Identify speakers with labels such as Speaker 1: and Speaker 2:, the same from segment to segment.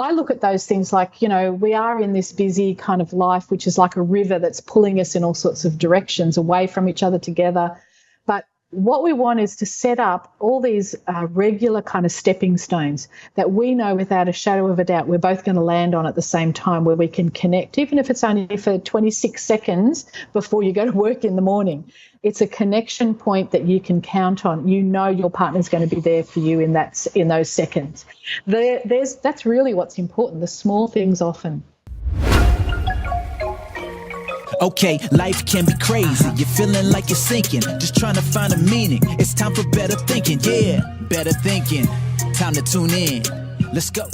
Speaker 1: I look at those things like, we are in this busy kind of life, which is like a river that's pulling us in all sorts of directions away from each other together. But what we want is to set up all these regular kind of stepping stones that we know without a shadow of a doubt we're both going to land on at the same time, where we can connect, even if it's only for 26 seconds before you go to work in the morning. It's a connection point that you can count on. You know your partner's going to be there for you in those seconds. That's really what's important, the small things often.
Speaker 2: Okay, life can be crazy. You're feeling like you're sinking, just trying to find a meaning. It's time for better thinking, yeah, better thinking. Time to tune in. Let's go.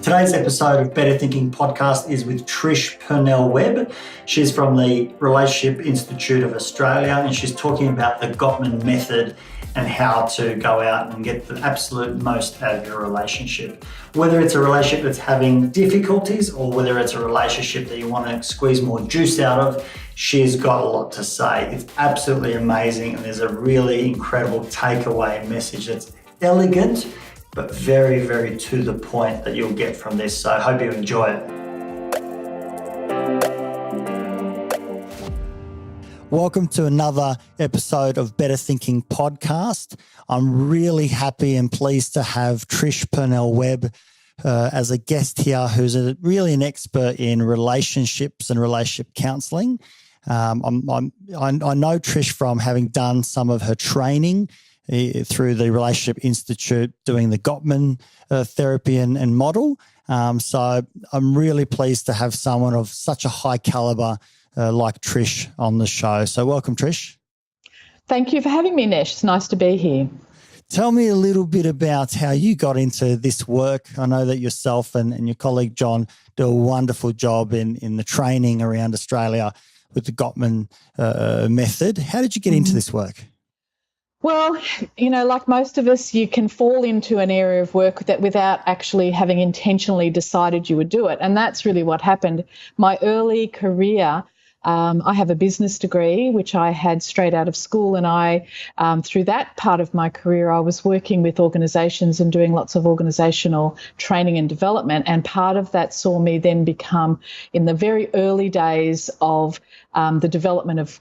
Speaker 3: Today's episode of Better Thinking podcast is with Trish Purnell-Webb. She's from the Relationship Institute of Australia, and she's talking about the Gottman method and how to go out and get the absolute most out of your relationship. Whether it's a relationship that's having difficulties or whether it's a relationship that you want to squeeze more juice out of, she's got a lot to say. It's absolutely amazing, and there's a really incredible takeaway message that's elegant but very, very to the point that you'll get from this. So I hope you enjoy it. Welcome to another episode of Better Thinking podcast. I'm really happy and pleased to have Trish Purnell-Webb as a guest here, who's really an expert in relationships and relationship counselling. I know Trish from having done some of her training through the Relationship Institute, doing the Gottman therapy and model. So I'm really pleased to have someone of such a high caliber like Trish on the show. So welcome, Trish.
Speaker 1: Thank you for having me, Nesh. It's nice to be here.
Speaker 3: Tell me a little bit about how you got into this work. I know that yourself and your colleague John do a wonderful job in the training around Australia with the Gottman method. How did you get into this work?
Speaker 1: Well, like most of us, you can fall into an area of work that without actually having intentionally decided you would do it. And that's really what happened. My early career, I have a business degree, which I had straight out of school. And I, through that part of my career, I was working with organisations and doing lots of organisational training and development. And part of that saw me then become, in the very early days of the development of,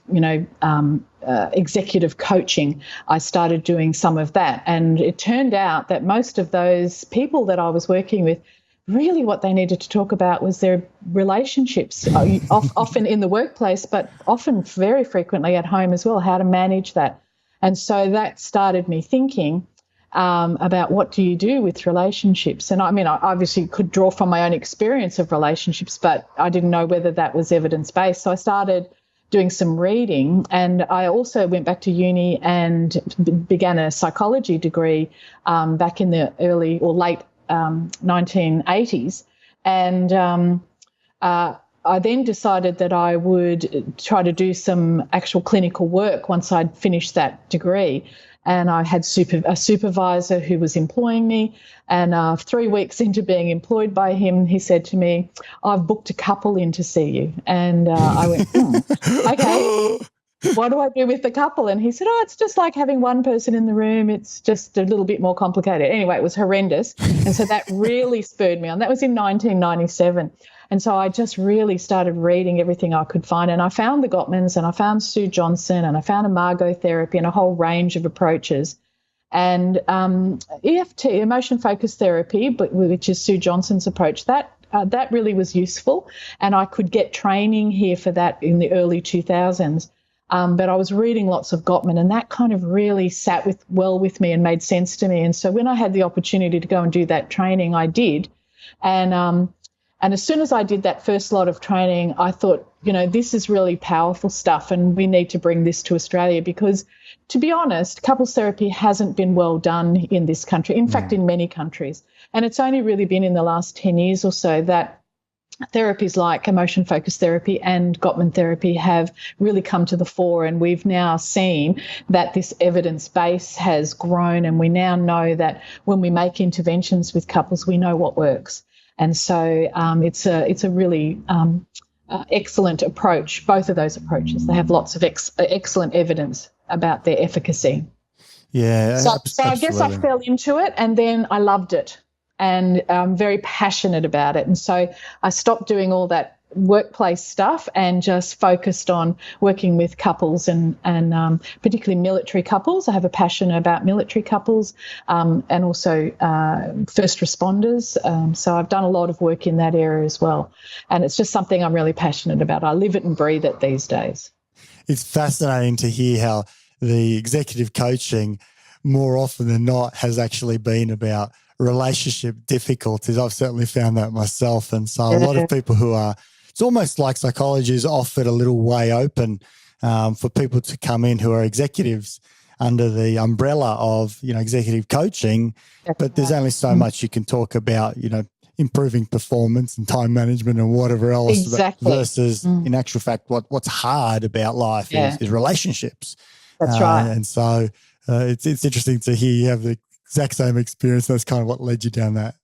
Speaker 1: executive coaching, I started doing some of that. And it turned out that most of those people that I was working with, really what they needed to talk about was their relationships, often in the workplace, but often very frequently at home as well, how to manage that. And so that started me thinking about what do you do with relationships. And I mean, I obviously could draw from my own experience of relationships, but I didn't know whether that was evidence-based. So I started doing some reading, and I also went back to uni and began a psychology degree back in the early or late 1980s. And I then decided that I would try to do some actual clinical work once I'd finished that degree. And I had a supervisor who was employing me. And 3 weeks into being employed by him, he said to me, "I've booked a couple in to see you." And I went, okay, what do I do with the couple? And he said, it's just like having one person in the room. It's just a little bit more complicated. Anyway, it was horrendous. And so that really spurred me on. That was in 1997. And so I just really started reading everything I could find. And I found the Gottmans, and I found Sue Johnson, and I found Imago therapy, and a whole range of approaches. And EFT, emotion-focused therapy, which is Sue Johnson's approach, that really was useful. And I could get training here for that in the early 2000s. But I was reading lots of Gottman, and that kind of really sat well with me and made sense to me. And so when I had the opportunity to go and do that training, I did. And as soon as I did that first lot of training, I thought, this is really powerful stuff, and we need to bring this to Australia because, to be honest, couples therapy hasn't been well done in this country, in fact, in many countries. And it's only really been in the last 10 years or so that therapies like emotion-focused therapy and Gottman therapy have really come to the fore, and we've now seen that this evidence base has grown, and we now know that when we make interventions with couples, we know what works. And so it's a really excellent approach, both of those approaches. They have lots of excellent evidence about their efficacy.
Speaker 3: Yeah,
Speaker 1: so I guess I fell into it, and then I loved it. and I'm very passionate about it. And so I stopped doing all that workplace stuff and just focused on working with couples and particularly military couples. I have a passion about military couples and also first responders. So I've done a lot of work in that area as well. And it's just something I'm really passionate about. I live it and breathe it these days.
Speaker 4: It's fascinating to hear how the executive coaching more often than not has actually been about relationship difficulties. I've certainly found that myself. And so a lot of people who are, it's almost like psychology is offered a little way open for people to come in who are executives under the umbrella of, executive coaching. But there's only so much you can talk about, improving performance and time management and whatever else.
Speaker 1: Exactly.
Speaker 4: Versus in actual fact, what's hard about life is relationships.
Speaker 1: That's right.
Speaker 4: And so it's interesting to hear you have the exact same experience. That's kind of what led you down that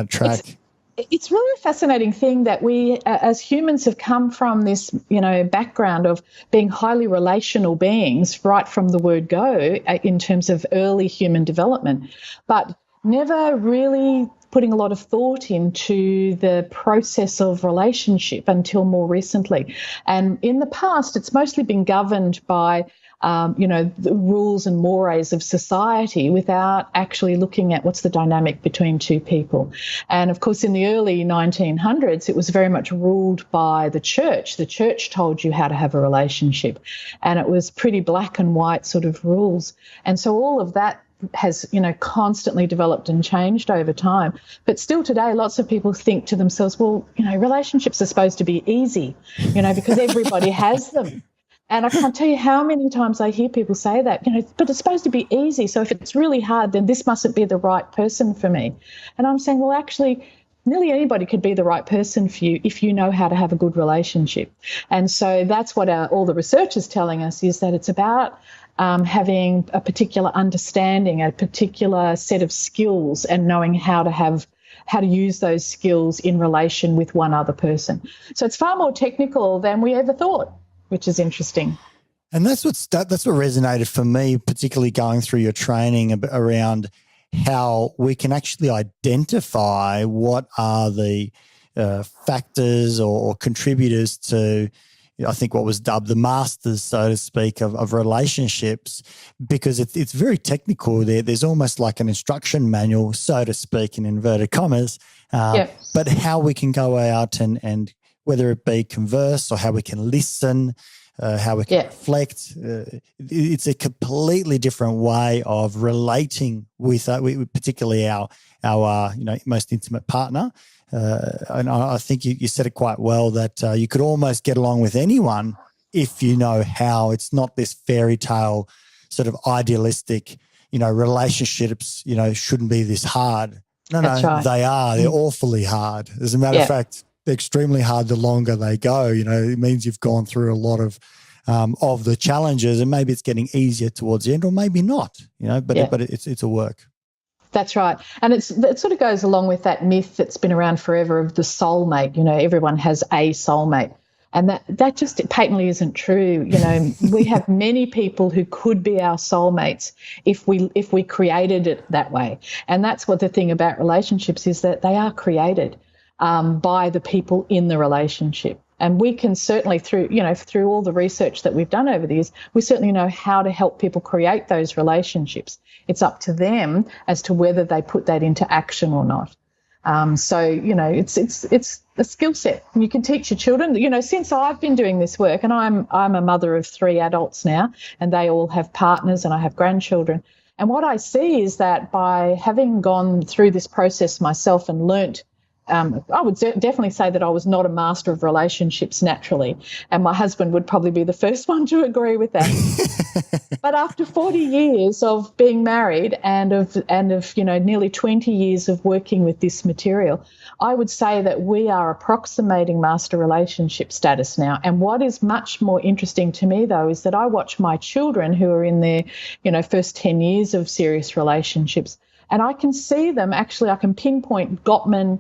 Speaker 4: track.
Speaker 1: It's really a fascinating thing that we as humans have come from this, background of being highly relational beings right from the word go in terms of early human development, but never really putting a lot of thought into the process of relationship until more recently. And in the past, it's mostly been governed by the rules and mores of society without actually looking at what's the dynamic between two people. And of course, in the early 1900s, it was very much ruled by the church. The church told you how to have a relationship, and it was pretty black and white sort of rules. And so all of that has, constantly developed and changed over time. But still today, lots of people think to themselves, well, relationships are supposed to be easy, because everybody has them. And I can't tell you how many times I hear people say that, but it's supposed to be easy. So if it's really hard, then this mustn't be the right person for me. And I'm saying, well, actually, nearly anybody could be the right person for you if you know how to have a good relationship. And so that's what all the research is telling us, is that it's about having a particular understanding, a particular set of skills, and knowing how to use those skills in relation with one other person. So it's far more technical than we ever thought, which is interesting.
Speaker 4: And that's what resonated for me, particularly going through your training around how we can actually identify what are the factors or contributors to, I think, what was dubbed the masters, so to speak, of relationships, because it's very technical. There's almost like an instruction manual, so to speak, in inverted commas, but how we can go out and whether it be converse or how we can listen, how we can reflect. It's a completely different way of relating with particularly our most intimate partner. And I think you said it quite well, that you could almost get along with anyone if you know how. It's not this fairy tale sort of idealistic, relationships, shouldn't be this hard. No, right. They are. They're awfully hard. As a matter of fact, they're extremely hard the longer they go. It means you've gone through a lot of the challenges, and maybe it's getting easier towards the end, or maybe not, but it's a work.
Speaker 1: That's right. And it sort of goes along with that myth that's been around forever of the soulmate. Everyone has a soulmate. And that just patently isn't true. We have many people who could be our soulmates if we created it that way. And that's what the thing about relationships is, that they are created by the people in the relationship. And we can certainly, through all the research that we've done over the years, we certainly know how to help people create those relationships. It's up to them as to whether they put that into action or not. It's a skill set. You can teach your children. Since I've been doing this work, and I'm a mother of 3 adults now, and they all have partners, and I have grandchildren. And what I see is that by having gone through this process myself and learnt, I would definitely say that I was not a master of relationships naturally, and my husband would probably be the first one to agree with that. But after 40 years of being married and of nearly 20 years of working with this material, I would say that we are approximating master relationship status now. And what is much more interesting to me, though, is that I watch my children who are in their first 10 years of serious relationships, and I can see them. Actually, I can pinpoint Gottman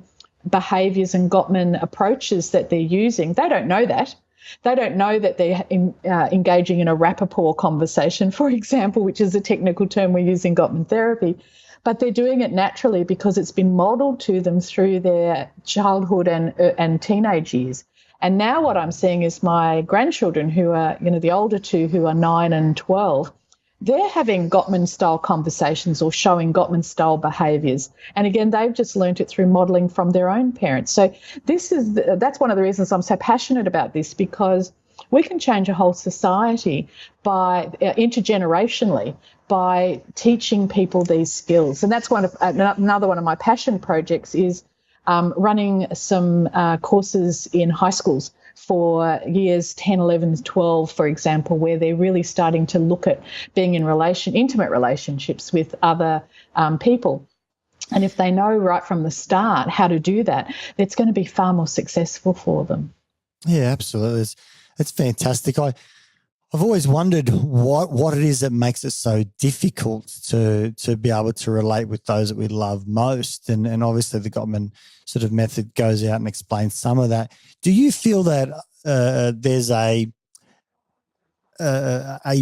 Speaker 1: behaviours and Gottman approaches that they're using. They don't know that. They don't know that they're engaging in a rapport conversation, for example, which is a technical term we use in Gottman therapy. but they're doing it naturally because it's been modelled to them through their childhood and teenage years. And now what I'm seeing is my grandchildren, who are, the older two, who are 9 and 12, they're having Gottman-style conversations or showing Gottman-style behaviours. And again, they've just learnt it through modelling from their own parents. So that's one of the reasons I'm so passionate about this, because we can change a whole society by intergenerationally by teaching people these skills. And that's another one of my passion projects is running some courses in high schools for years 10, 11, 12, for example, where they're really starting to look at being in intimate relationships with other people. And if they know right from the start how to do that, it's going to be far more successful for them.
Speaker 4: Yeah, absolutely. It's fantastic. I've always wondered what it is that makes it so difficult to be able to relate with those that we love most. And obviously the Gottman sort of method goes out and explains some of that. Do you feel that there's a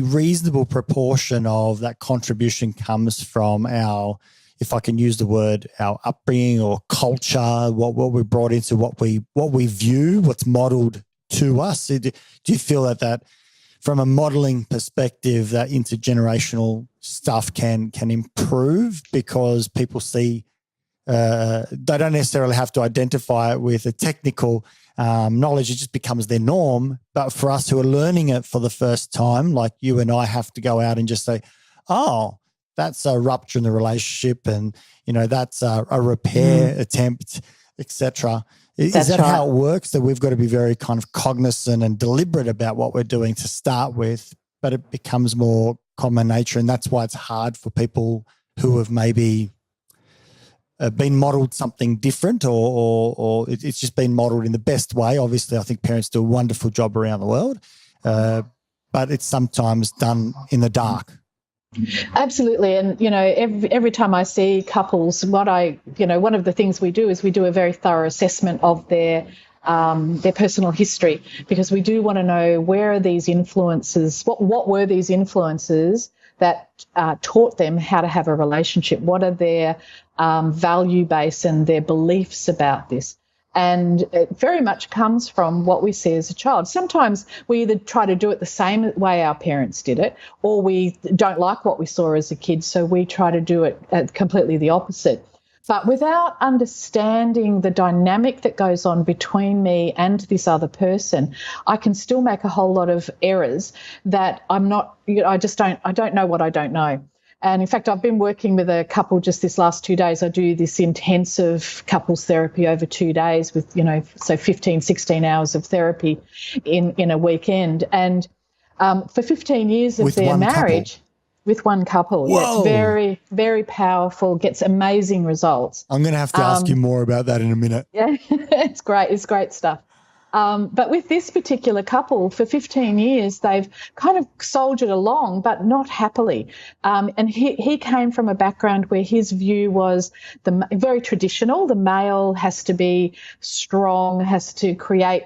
Speaker 4: reasonable proportion of that contribution comes from our, if I can use the word, our upbringing or culture, what we're brought into, what we view, what's modelled to us? Do you feel that from a modelling perspective, that intergenerational stuff can improve because people see they don't necessarily have to identify it with a technical knowledge, it just becomes their norm. But for us who are learning it for the first time, like you and I, have to go out and just say, oh, that's a rupture in the relationship, and that's a repair attempt, etc. Is that right? How it works? That we've got to be very kind of cognizant and deliberate about what we're doing to start with, but it becomes more common nature, and that's why it's hard for people who have maybe been modelled something different, or it's just been modelled in the best way. Obviously, I think parents do a wonderful job around the world, but it's sometimes done in the dark.
Speaker 1: Absolutely. And, every time I see couples, one of the things we do is we do a very thorough assessment of their personal history, because we do want to know where are these influences, what were these influences that taught them how to have a relationship, what are their value base and their beliefs about this. And it very much comes from what we see as a child. Sometimes we either try to do it the same way our parents did it, or we don't like what we saw as a kid, so we try to do it completely the opposite. But without understanding the dynamic that goes on between me and this other person, I can still make a whole lot of errors that I don't know what I don't know. And in fact, I've been working with a couple just this last 2 days. I do this intensive couples therapy over 2 days with, so 15, 16 hours of therapy in a weekend. And for 15 years of their marriage, with one couple.
Speaker 4: Whoa.
Speaker 1: Yeah, it's very, very powerful, gets amazing results.
Speaker 4: I'm going to have to ask you more about that in a minute.
Speaker 1: Yeah, it's great. It's great stuff. But with this particular couple, for 15 years, they've kind of soldiered along, but not happily. And he came from a background where his view was very traditional. The male has to be strong, has to create,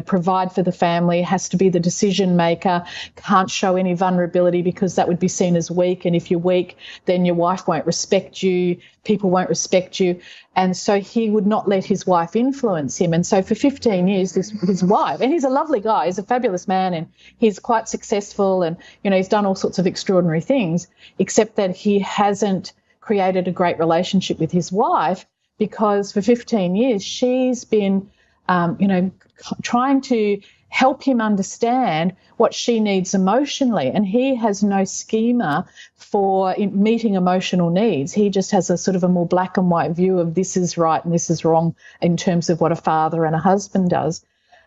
Speaker 1: provide for the family, has to be the decision maker, can't show any vulnerability because that would be seen as weak. And if you're weak, then your wife won't respect you, people won't respect you. And so he would not let his wife influence him. And so for 15 years, his wife, and he's a lovely guy, he's a fabulous man, and he's quite successful, and, he's done all sorts of extraordinary things, except that he hasn't created a great relationship with his wife, because for 15 years she's been, trying to help him understand what she needs emotionally. And he has no schema for meeting emotional needs. He just has a sort of a more black and white view of this is right and this is wrong in terms of what a father and a husband does.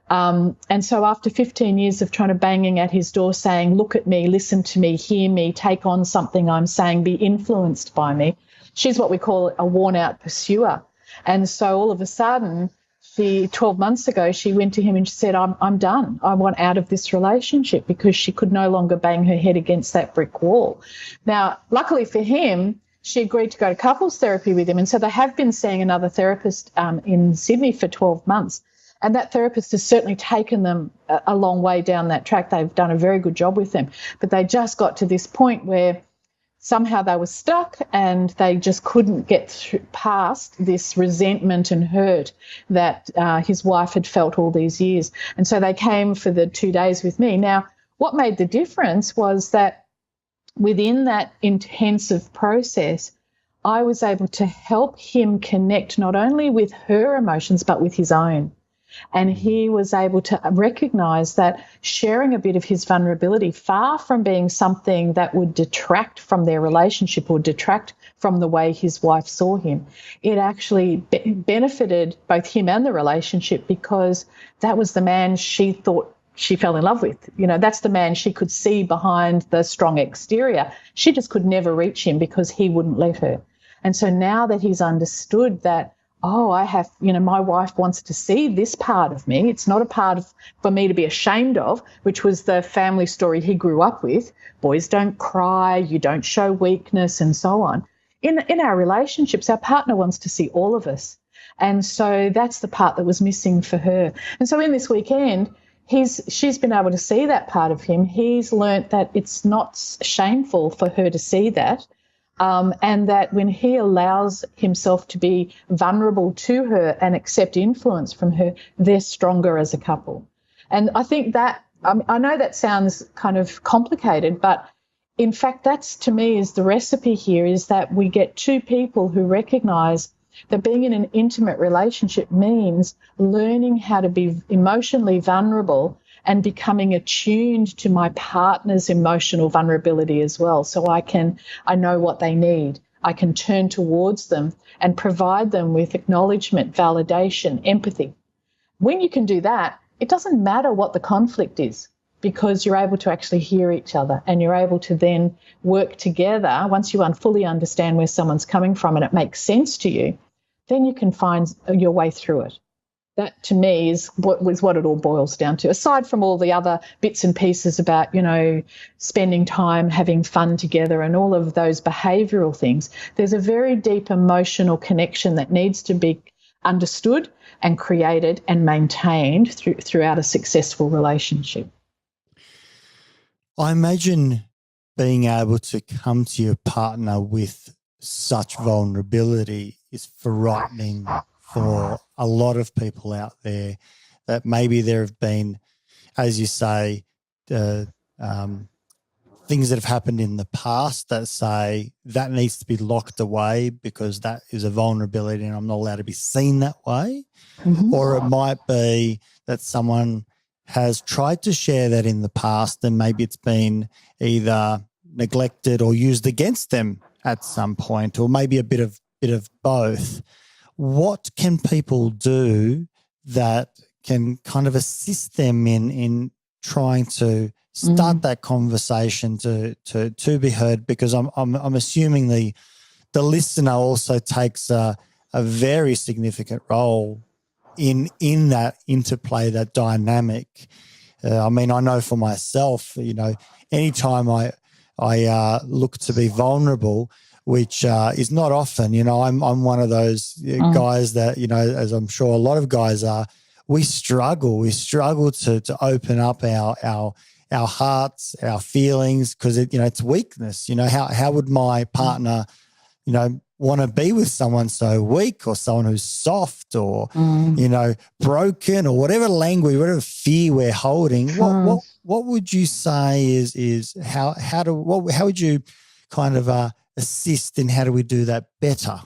Speaker 1: And so after 15 years of trying to banging at his door saying, look at me, listen to me, hear me, take on something I'm saying, be influenced by me, she's what we call a worn-out pursuer. And so all of a sudden, 12 months ago, she went to him and she said, I'm done. I want out of this relationship, because she could no longer bang her head against that brick wall. Now, luckily for him, she agreed to go to couples therapy with him. And so they have been seeing another therapist in Sydney for 12 months. And that therapist has certainly taken them a long way down that track. They've done a very good job with them. But they just got to this point where somehow they were stuck and they just couldn't get past this resentment and hurt that his wife had felt all these years. And so they came for the 2 days with me. Now, what made the difference was that within that intensive process, I was able to help him connect not only with her emotions but with his own. And he was able to recognize that sharing a bit of his vulnerability, far from being something that would detract from their relationship or detract from the way his wife saw him, it actually benefited both him and the relationship, because that was the man she thought she fell in love with. You know, that's the man she could see behind the strong exterior. She just could never reach him because he wouldn't let her. And so now that he's understood that, oh, I have, you know, my wife wants to see this part of me. It's not a part of, for me to be ashamed of, which was the family story he grew up with. Boys don't cry, you don't show weakness, and so on. In our relationships, our partner wants to see all of us. And so that's the part that was missing for her. And so in this weekend, she's been able to see that part of him. He's learnt that it's not shameful for her to see that. And that when he allows himself to be vulnerable to her and accept influence from her, they're stronger as a couple. And I think that, I know that sounds kind of complicated, but in fact, that's, to me, is the recipe here, is that we get two people who recognise that being in an intimate relationship means learning how to be emotionally vulnerable and becoming attuned to my partner's emotional vulnerability as well. So I know what they need. I can turn towards them and provide them with acknowledgement, validation, empathy. When you can do that, it doesn't matter what the conflict is, because you're able to actually hear each other and you're able to then work together. Once you fully understand where someone's coming from and it makes sense to you, then you can find your way through it. That, to me, is what it all boils down to. Aside from all the other bits and pieces about, you know, spending time, having fun together and all of those behavioural things, there's a very deep emotional connection that needs to be understood and created and maintained throughout a successful relationship.
Speaker 4: I imagine being able to come to your partner with such vulnerability is frightening for a lot of people out there, that maybe there have been, as you say, things that have happened in the past that say that needs to be locked away because that is a vulnerability and I'm not allowed to be seen that way. Mm-hmm. Or it might be that someone has tried to share that in the past and maybe it's been either neglected or used against them at some point, or maybe a bit of both. What can people do that can kind of assist them in trying to start that conversation to be heard? Because I'm assuming the listener also takes a very significant role in that interplay, that dynamic. I mean, I know for myself, you know, anytime I look to be vulnerable, which is not often, you know, I'm one of those guys that, you know, as I'm sure a lot of guys are, we struggle to open up our hearts, our feelings, because it's weakness. You know, how would my partner, you know, want to be with someone so weak, or someone who's soft, or you know, broken, or whatever language, whatever fear we're holding? What would you say is how would you kind of assist in how do we do that better?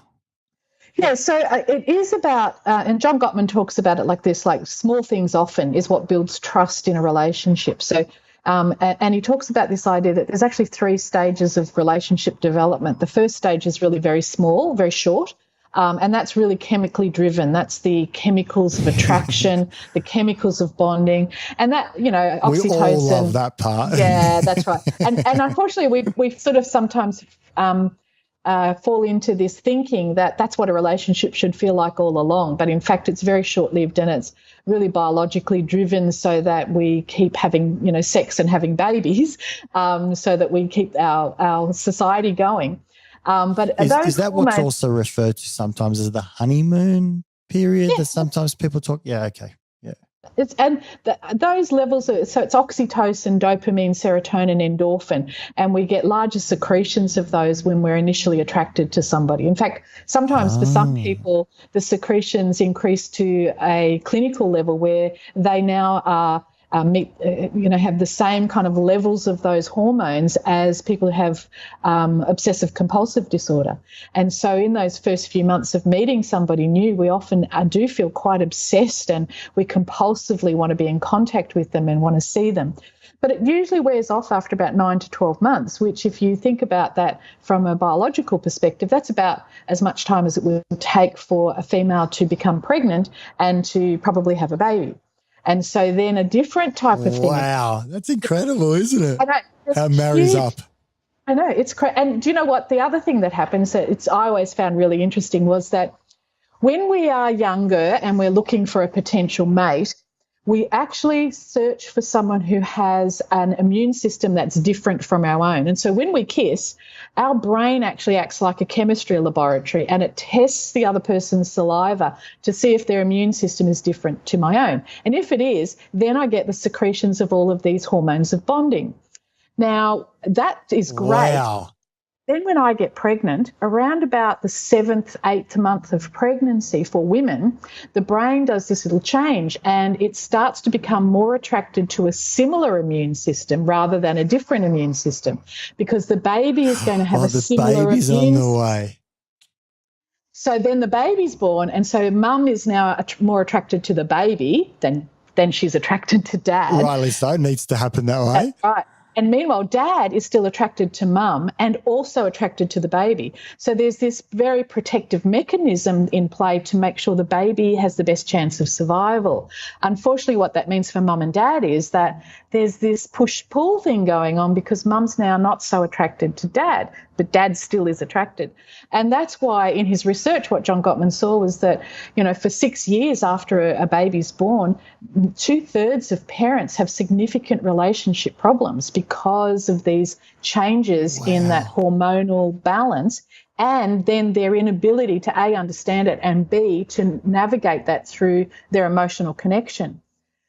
Speaker 1: Yeah, so it is about, and John Gottman talks about it like this, like small things often is what builds trust in a relationship. So, and he talks about this idea that there's actually 3 stages of relationship development. The first stage is really very small, very short, and that's really chemically driven. That's the chemicals of attraction, the chemicals of bonding, and that, you know, oxytocin. We all
Speaker 4: love that part.
Speaker 1: Yeah, that's right. And unfortunately, we sort of sometimes fall into this thinking that that's what a relationship should feel like all along. But in fact, it's very short-lived and it's really biologically driven so that we keep having, you know, sex and having babies so that we keep our society going. But
Speaker 4: is that what's also referred to sometimes as the honeymoon period that sometimes people talk? Yeah, okay. Yeah.
Speaker 1: Those levels so it's oxytocin, dopamine, serotonin, endorphin, and we get larger secretions of those when we're initially attracted to somebody. In fact, sometimes for some people the secretions increase to a clinical level where they now are have the same kind of levels of those hormones as people who have obsessive compulsive disorder. And so in those first few months of meeting somebody new, we often do feel quite obsessed, and we compulsively want to be in contact with them and want to see them. But it usually wears off after about 9 to 12 months, which if you think about that from a biological perspective, that's about as much time as it would take for a female to become pregnant and to probably have a baby. And so then a different type of thing.
Speaker 4: Wow, that's incredible, isn't it?
Speaker 1: I know,
Speaker 4: how it marries up.
Speaker 1: I know, it's crazy. And do you know what? The other thing that happens that I always found really interesting was that when we are younger and we're looking for a potential mate, we actually search for someone who has an immune system that's different from our own. And so when we kiss, our brain actually acts like a chemistry laboratory, and it tests the other person's saliva to see if their immune system is different to my own. And if it is, then I get the secretions of all of these hormones of bonding. Now, that is great.
Speaker 4: Wow.
Speaker 1: Then when I get pregnant, around about the 7th, 8th month of pregnancy for women, the brain does this little change and it starts to become more attracted to a similar immune system rather than a different immune system, because the baby is going to have a similar immune
Speaker 4: system. The baby's on the way.
Speaker 1: So then the baby's born, and so mum is now more attracted to the baby than she's attracted to dad.
Speaker 4: Rightly so, it needs to happen that way.
Speaker 1: That's right. And meanwhile, dad is still attracted to mum and also attracted to the baby. So there's this very protective mechanism in play to make sure the baby has the best chance of survival. Unfortunately, what that means for mum and dad is that there's this push-pull thing going on, because mum's now not so attracted to dad, but dad still is attracted. And that's why in his research what John Gottman saw was that, for 6 years after a baby's born, 2/3 of parents have significant relationship problems because of these changes in that hormonal balance, and then their inability to A, understand it, and B, to navigate that through their emotional connection.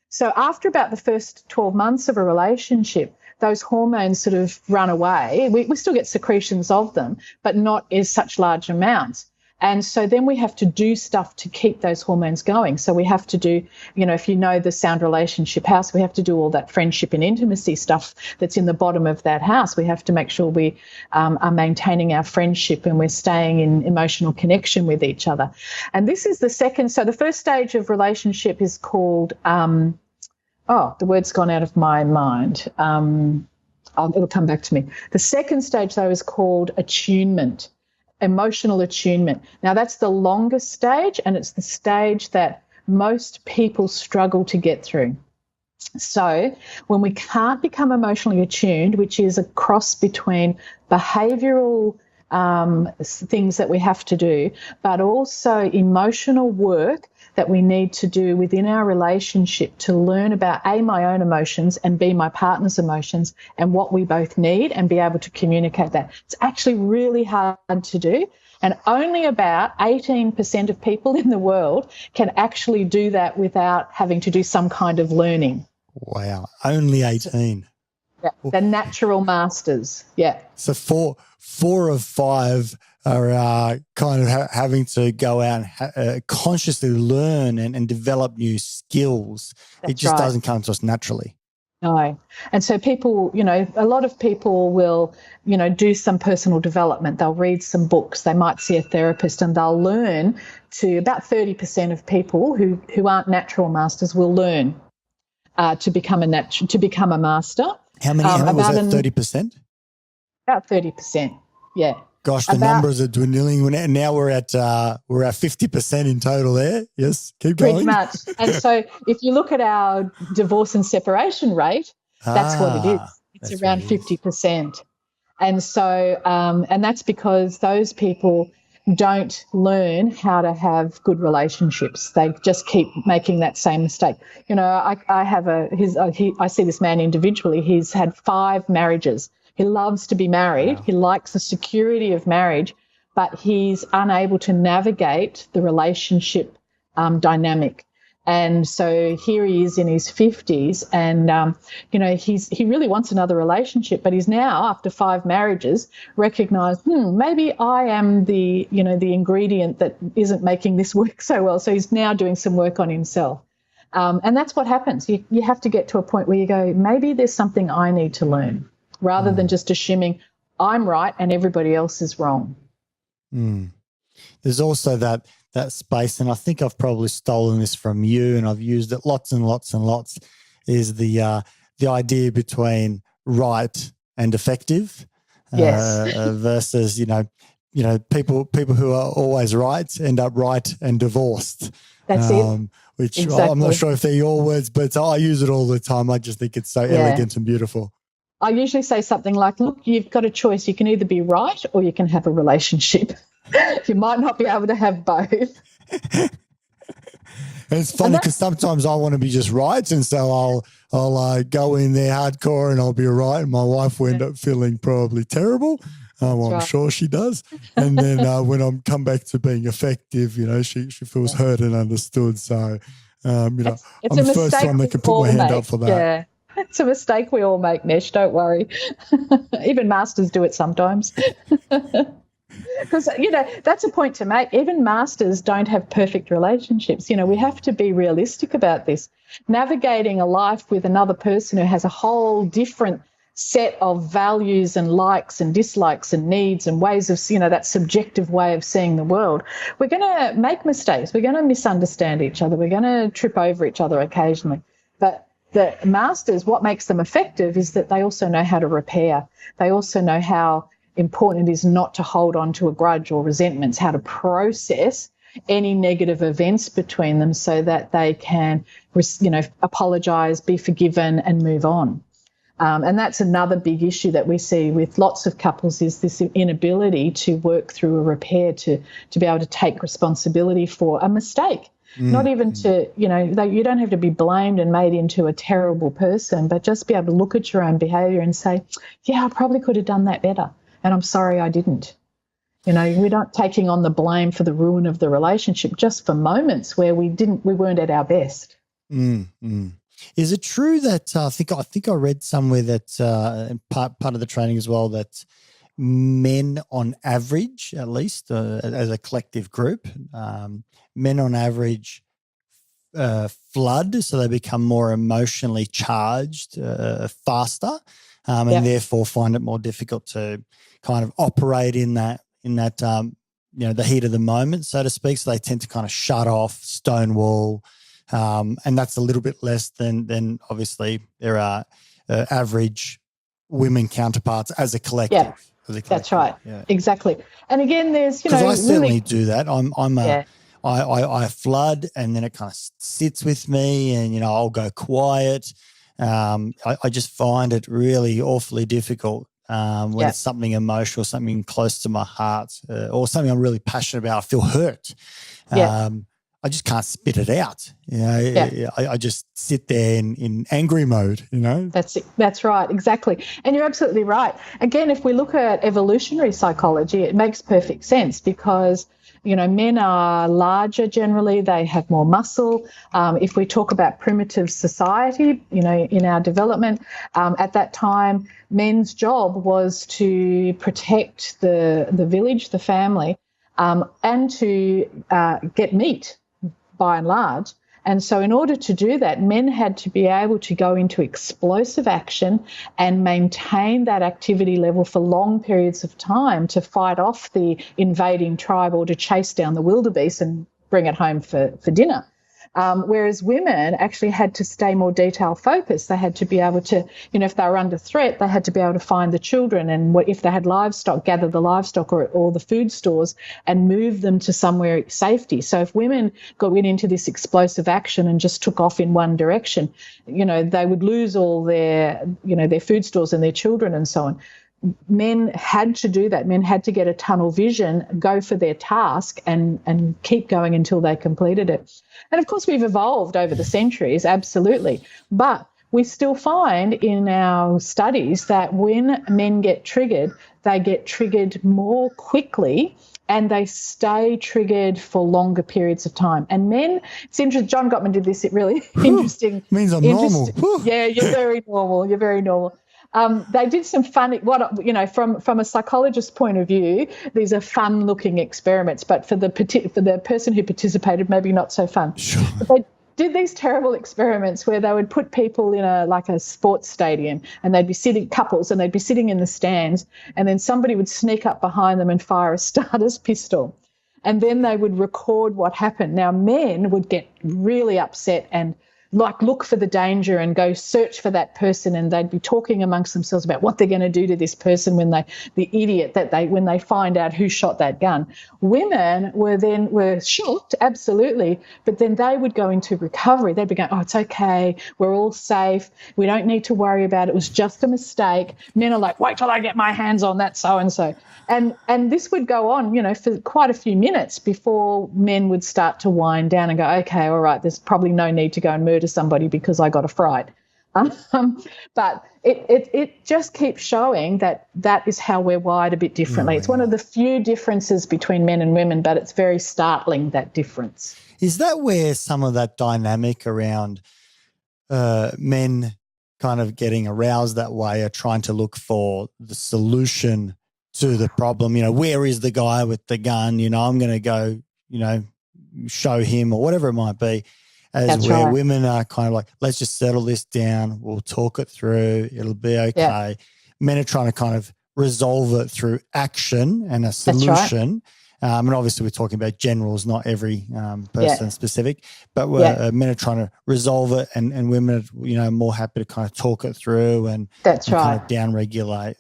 Speaker 1: So after about the first 12 months of a relationship, those hormones sort of run away. We still get secretions of them, but not in such large amounts. And so then we have to do stuff to keep those hormones going. So we have to do, if you know the Sound Relationship House, we have to do all that friendship and intimacy stuff that's in the bottom of that house. We have to make sure we are maintaining our friendship and we're staying in emotional connection with each other. And this is the second. So the first stage of relationship is called, the word's gone out of my mind. It'll come back to me. The second stage, though, is called attunement. Emotional attunement. Now, that's the longest stage, and it's the stage that most people struggle to get through. So when we can't become emotionally attuned, which is a cross between behavioural things that we have to do, but also emotional work that we need to do within our relationship to learn about A, my own emotions, and B, my partner's emotions, and what we both need, and be able to communicate that. It's actually really hard to do, and only about 18% of people in the world can actually do that without having to do some kind of learning.
Speaker 4: Wow, only 18.
Speaker 1: Yeah, the natural masters, yeah.
Speaker 4: So four of five are kind of having to go out and consciously learn and develop new skills.
Speaker 1: That's
Speaker 4: it just
Speaker 1: right.
Speaker 4: doesn't come to us naturally.
Speaker 1: No. And so people, a lot of people will, do some personal development. They'll read some books. They might see a therapist, and they'll learn to about 30% of people who aren't natural masters will learn to become a master.
Speaker 4: How many was that, 30%?
Speaker 1: About 30%, yeah.
Speaker 4: Gosh, the numbers are dwindling. Now we're at 50% in total there. Yes, keep going.
Speaker 1: Pretty much. And so if you look at our divorce and separation rate, that's what it is. It's around 50%. And so, and that's because those people don't learn how to have good relationships. They just keep making that same mistake. I see this man individually. He's had 5 marriages. He loves to be married. Wow. He likes the security of marriage, but he's unable to navigate the relationship dynamic. And so here he is in his 50s, and he really wants another relationship, but he's now, after 5 marriages, recognised, maybe I am the ingredient that isn't making this work so well. So he's now doing some work on himself, and that's what happens. You have to get to a point where you go, maybe there's something I need to learn, rather than just assuming I'm right and everybody else is wrong.
Speaker 4: There's also that space, and I think I've probably stolen this from you, and I've used it lots and lots and lots, is the idea between right and effective.
Speaker 1: Yes.
Speaker 4: Versus people who are always right end up right and divorced.
Speaker 1: That's it.
Speaker 4: Which
Speaker 1: exactly.
Speaker 4: I'm not sure if they're your words, but I use it all the time. I just think it's so elegant and beautiful.
Speaker 1: I usually say something like, look, you've got a choice. You can either be right or you can have a relationship. You might not be able to have both.
Speaker 4: And it's funny because sometimes I want to be just right, and so I'll go in there hardcore and I'll be right, and my wife will end up feeling probably terrible. I'm sure she does. And then when I'm come back to being effective, she feels heard and understood. So, I'm the first one that can put my hand up for that.
Speaker 1: Yeah. It's a mistake we all make, Nesh, don't worry. Even masters do it sometimes. Because, that's a point to make. Even masters don't have perfect relationships. We have to be realistic about this. Navigating a life with another person who has a whole different set of values and likes and dislikes and needs and ways of, that subjective way of seeing the world, we're going to make mistakes. We're going to misunderstand each other. We're going to trip over each other occasionally. But the masters, what makes them effective is that they also know how to repair. They also know how important it is not to hold on to a grudge or resentments, how to process any negative events between them so that they can, apologise, be forgiven and move on. And that's another big issue that we see with lots of couples, is this inability to work through a repair, to be able to take responsibility for a mistake. Not even to, you don't have to be blamed and made into a terrible person, but just be able to look at your own behaviour and say, yeah, I probably could have done that better, and I'm sorry I didn't. We're not taking on the blame for the ruin of the relationship, just for moments where we weren't at our best.
Speaker 4: Is it true that I think I read somewhere that part of the training as well, that men on average, at least as a collective group, men on average flood, so they become more emotionally charged faster, and therefore find it more difficult to kind of operate in that the heat of the moment, so to speak. So they tend to kind of shut off, stonewall, and that's a little bit less than obviously there are average women counterparts as a collective.
Speaker 1: Yeah. That's right. Yeah. Exactly. And again, there's,
Speaker 4: because I certainly do that. I flood, and then it kind of sits with me, and, I'll go quiet. I just find it really awfully difficult when it's something emotional, something close to my heart, or something I'm really passionate about. I feel hurt. I just can't spit it out. I just sit there in angry mode, That's it. That's right, exactly. And you're absolutely right. Again, if we look at evolutionary psychology, it makes perfect sense because, men are larger generally. They have more muscle. If we talk about primitive society, in our development, at that time, men's job was to protect the village, the family, and to get meat, by and large. And so in order to do that, men had to be able to go into explosive action and maintain that activity level for long periods of time to fight off the invading tribe or to chase down the wildebeest and bring it home for dinner. Whereas women actually had to stay more detail focused. They had to be able to, if they were under threat, they had to be able to find the children, and if they had livestock, gather the livestock or the food stores and move them to somewhere safety. So if women went into this explosive action and just took off in one direction, they would lose all their food stores and their children and so on. Men had to do that. Men had to get a tunnel vision, go for their task and keep going until they completed it. And, of course, we've evolved over the centuries, absolutely. But we still find in our studies that when men get triggered, they get triggered more quickly
Speaker 1: and they stay triggered for longer periods of time. And men, it's interesting, John Gottman did this really interesting.
Speaker 4: Means I'm normal.
Speaker 1: Yeah, you're very normal. You're very normal. They did some fun, from a psychologist's point of view, these are fun-looking experiments, but for the person who participated, maybe not so fun.
Speaker 4: Sure.
Speaker 1: But they did these terrible experiments where they would put people in a sports stadium, and they'd be sitting, couples, and they'd be sitting in the stands, and then somebody would sneak up behind them and fire a starter's pistol. And then they would record what happened. Now, men would get really upset and look for the danger and go search for that person, and they'd be talking amongst themselves about what they're going to do to this person when they find out who shot that gun. Women were shocked, absolutely, but then they would go into recovery. They'd be going, oh, it's okay, we're all safe, we don't need to worry about it, it was just a mistake. Men are like, wait till I get my hands on that so-and-so. And this would go on, for quite a few minutes before men would start to wind down and go, okay, all right, there's probably no need to go and murder somebody because I got a fright. But it just keeps showing that is how we're wired a bit differently.
Speaker 4: Yeah.
Speaker 1: It's one of the few differences between men and women, but it's very startling, that difference.
Speaker 4: Is that where some of that dynamic around men kind of getting aroused that way are trying to look for the solution to the problem? Where is the guy with the gun? I'm going to go, show him, or whatever it might be.
Speaker 1: That's
Speaker 4: where
Speaker 1: right.
Speaker 4: women are kind of like, let's just settle this down. We'll talk it through. It'll be okay. Yeah. Men are trying to kind of resolve it through action and a solution. Right. And obviously we're talking about generals, not every person specific, but men are trying to resolve it, and women are, more happy to kind of talk it through and kind of down-regulate.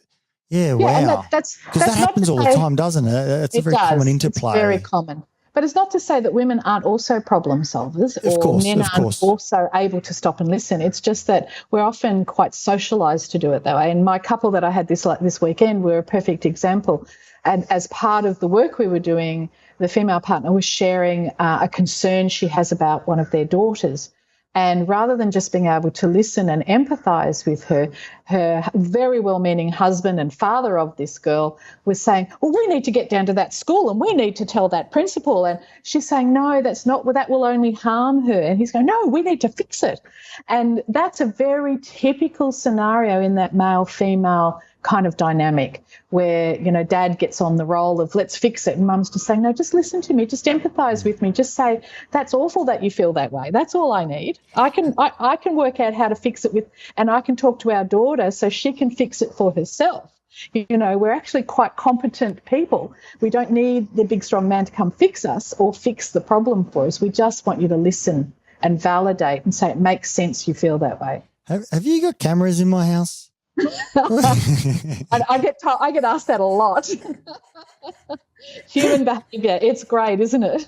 Speaker 4: Yeah, wow.
Speaker 1: Because
Speaker 4: that happens all the time, doesn't it? It's a very common interplay.
Speaker 1: It's very common. But it's not to say that women aren't also problem solvers, or men aren't also able to stop and listen. It's just that we're often quite socialised to do it that way. And my couple that I had this weekend were a perfect example. And as part of the work we were doing, the female partner was sharing a concern she has about one of their daughters. And rather than just being able to listen and empathise with her very well-meaning husband and father of this girl was saying, well, we need to get down to that school and we need to tell that principal. And she's saying, no, that will only harm her. And he's going, no, we need to fix it. And that's a very typical scenario in that male-female kind of dynamic where, dad gets on the role of let's fix it, and mum's just saying, no, just listen to me, just empathise with me, just say, that's awful that you feel that way. That's all I need. I can work out how to fix it and I can talk to our daughter so she can fix it for herself. We're actually quite competent people. We don't need the big strong man to come fix us or fix the problem for us. We just want you to listen and validate and say it makes sense you feel that way.
Speaker 4: Have you got cameras in my house?
Speaker 1: I get asked that a lot. Human behaviour, it's great, isn't it?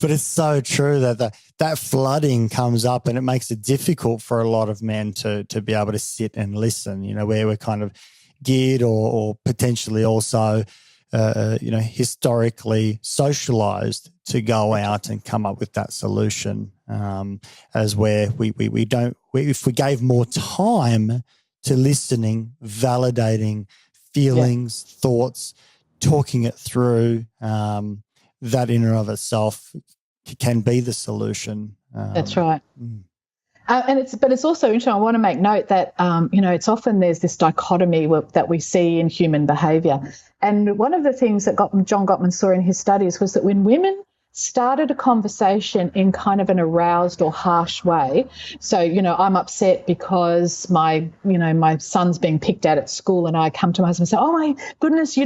Speaker 4: But it's so true that flooding comes up, and it makes it difficult for a lot of men to be able to sit and listen, where we're kind of geared or potentially also, historically socialised to go out and come up with that solution, as where if we gave more time to listening, validating feelings, thoughts, talking it through, that in and of itself can be the solution.
Speaker 1: That's right. But it's also interesting. I want to make note that, it's often there's this dichotomy that we see in human behaviour. And one of the things that John Gottman saw in his studies was that when women started a conversation in kind of an aroused or harsh way, so, I'm upset because my son's being picked at school, and I come to my husband and say, oh, my goodness,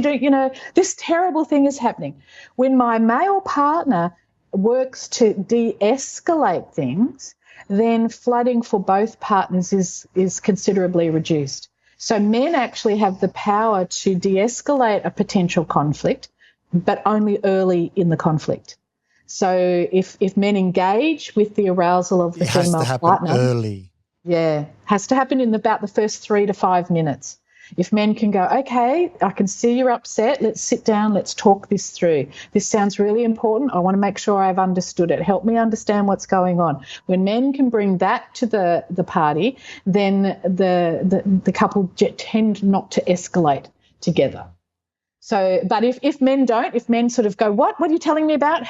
Speaker 1: this terrible thing is happening. When my male partner works to de-escalate things, then flooding for both partners is considerably reduced. So men actually have the power to de-escalate a potential conflict, but only early in the conflict. So if men engage with the arousal of the female partner, it has to happen
Speaker 4: early.
Speaker 1: Yeah, has to happen in about the first 3 to 5 minutes. If men can go, okay, I can see you're upset, let's sit down, let's talk this through. This sounds really important. I want to make sure I've understood it. Help me understand what's going on. When men can bring that to the party, then the couple tend not to escalate together. So, but if men don't, if men sort of go, what are you telling me about?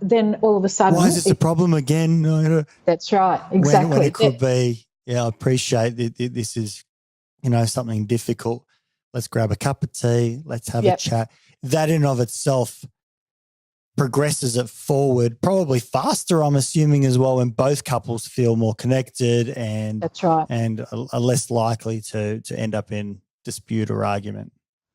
Speaker 1: Then all of a sudden.
Speaker 4: Why is this a problem again?
Speaker 1: That's right. Exactly.
Speaker 4: When it could be, I appreciate that this is, something difficult. Let's grab a cup of tea. Let's have a chat. That in and of itself progresses it forward probably faster, I'm assuming, as well, when both couples feel more connected and
Speaker 1: that's right,
Speaker 4: and are less likely to end up in dispute or argument.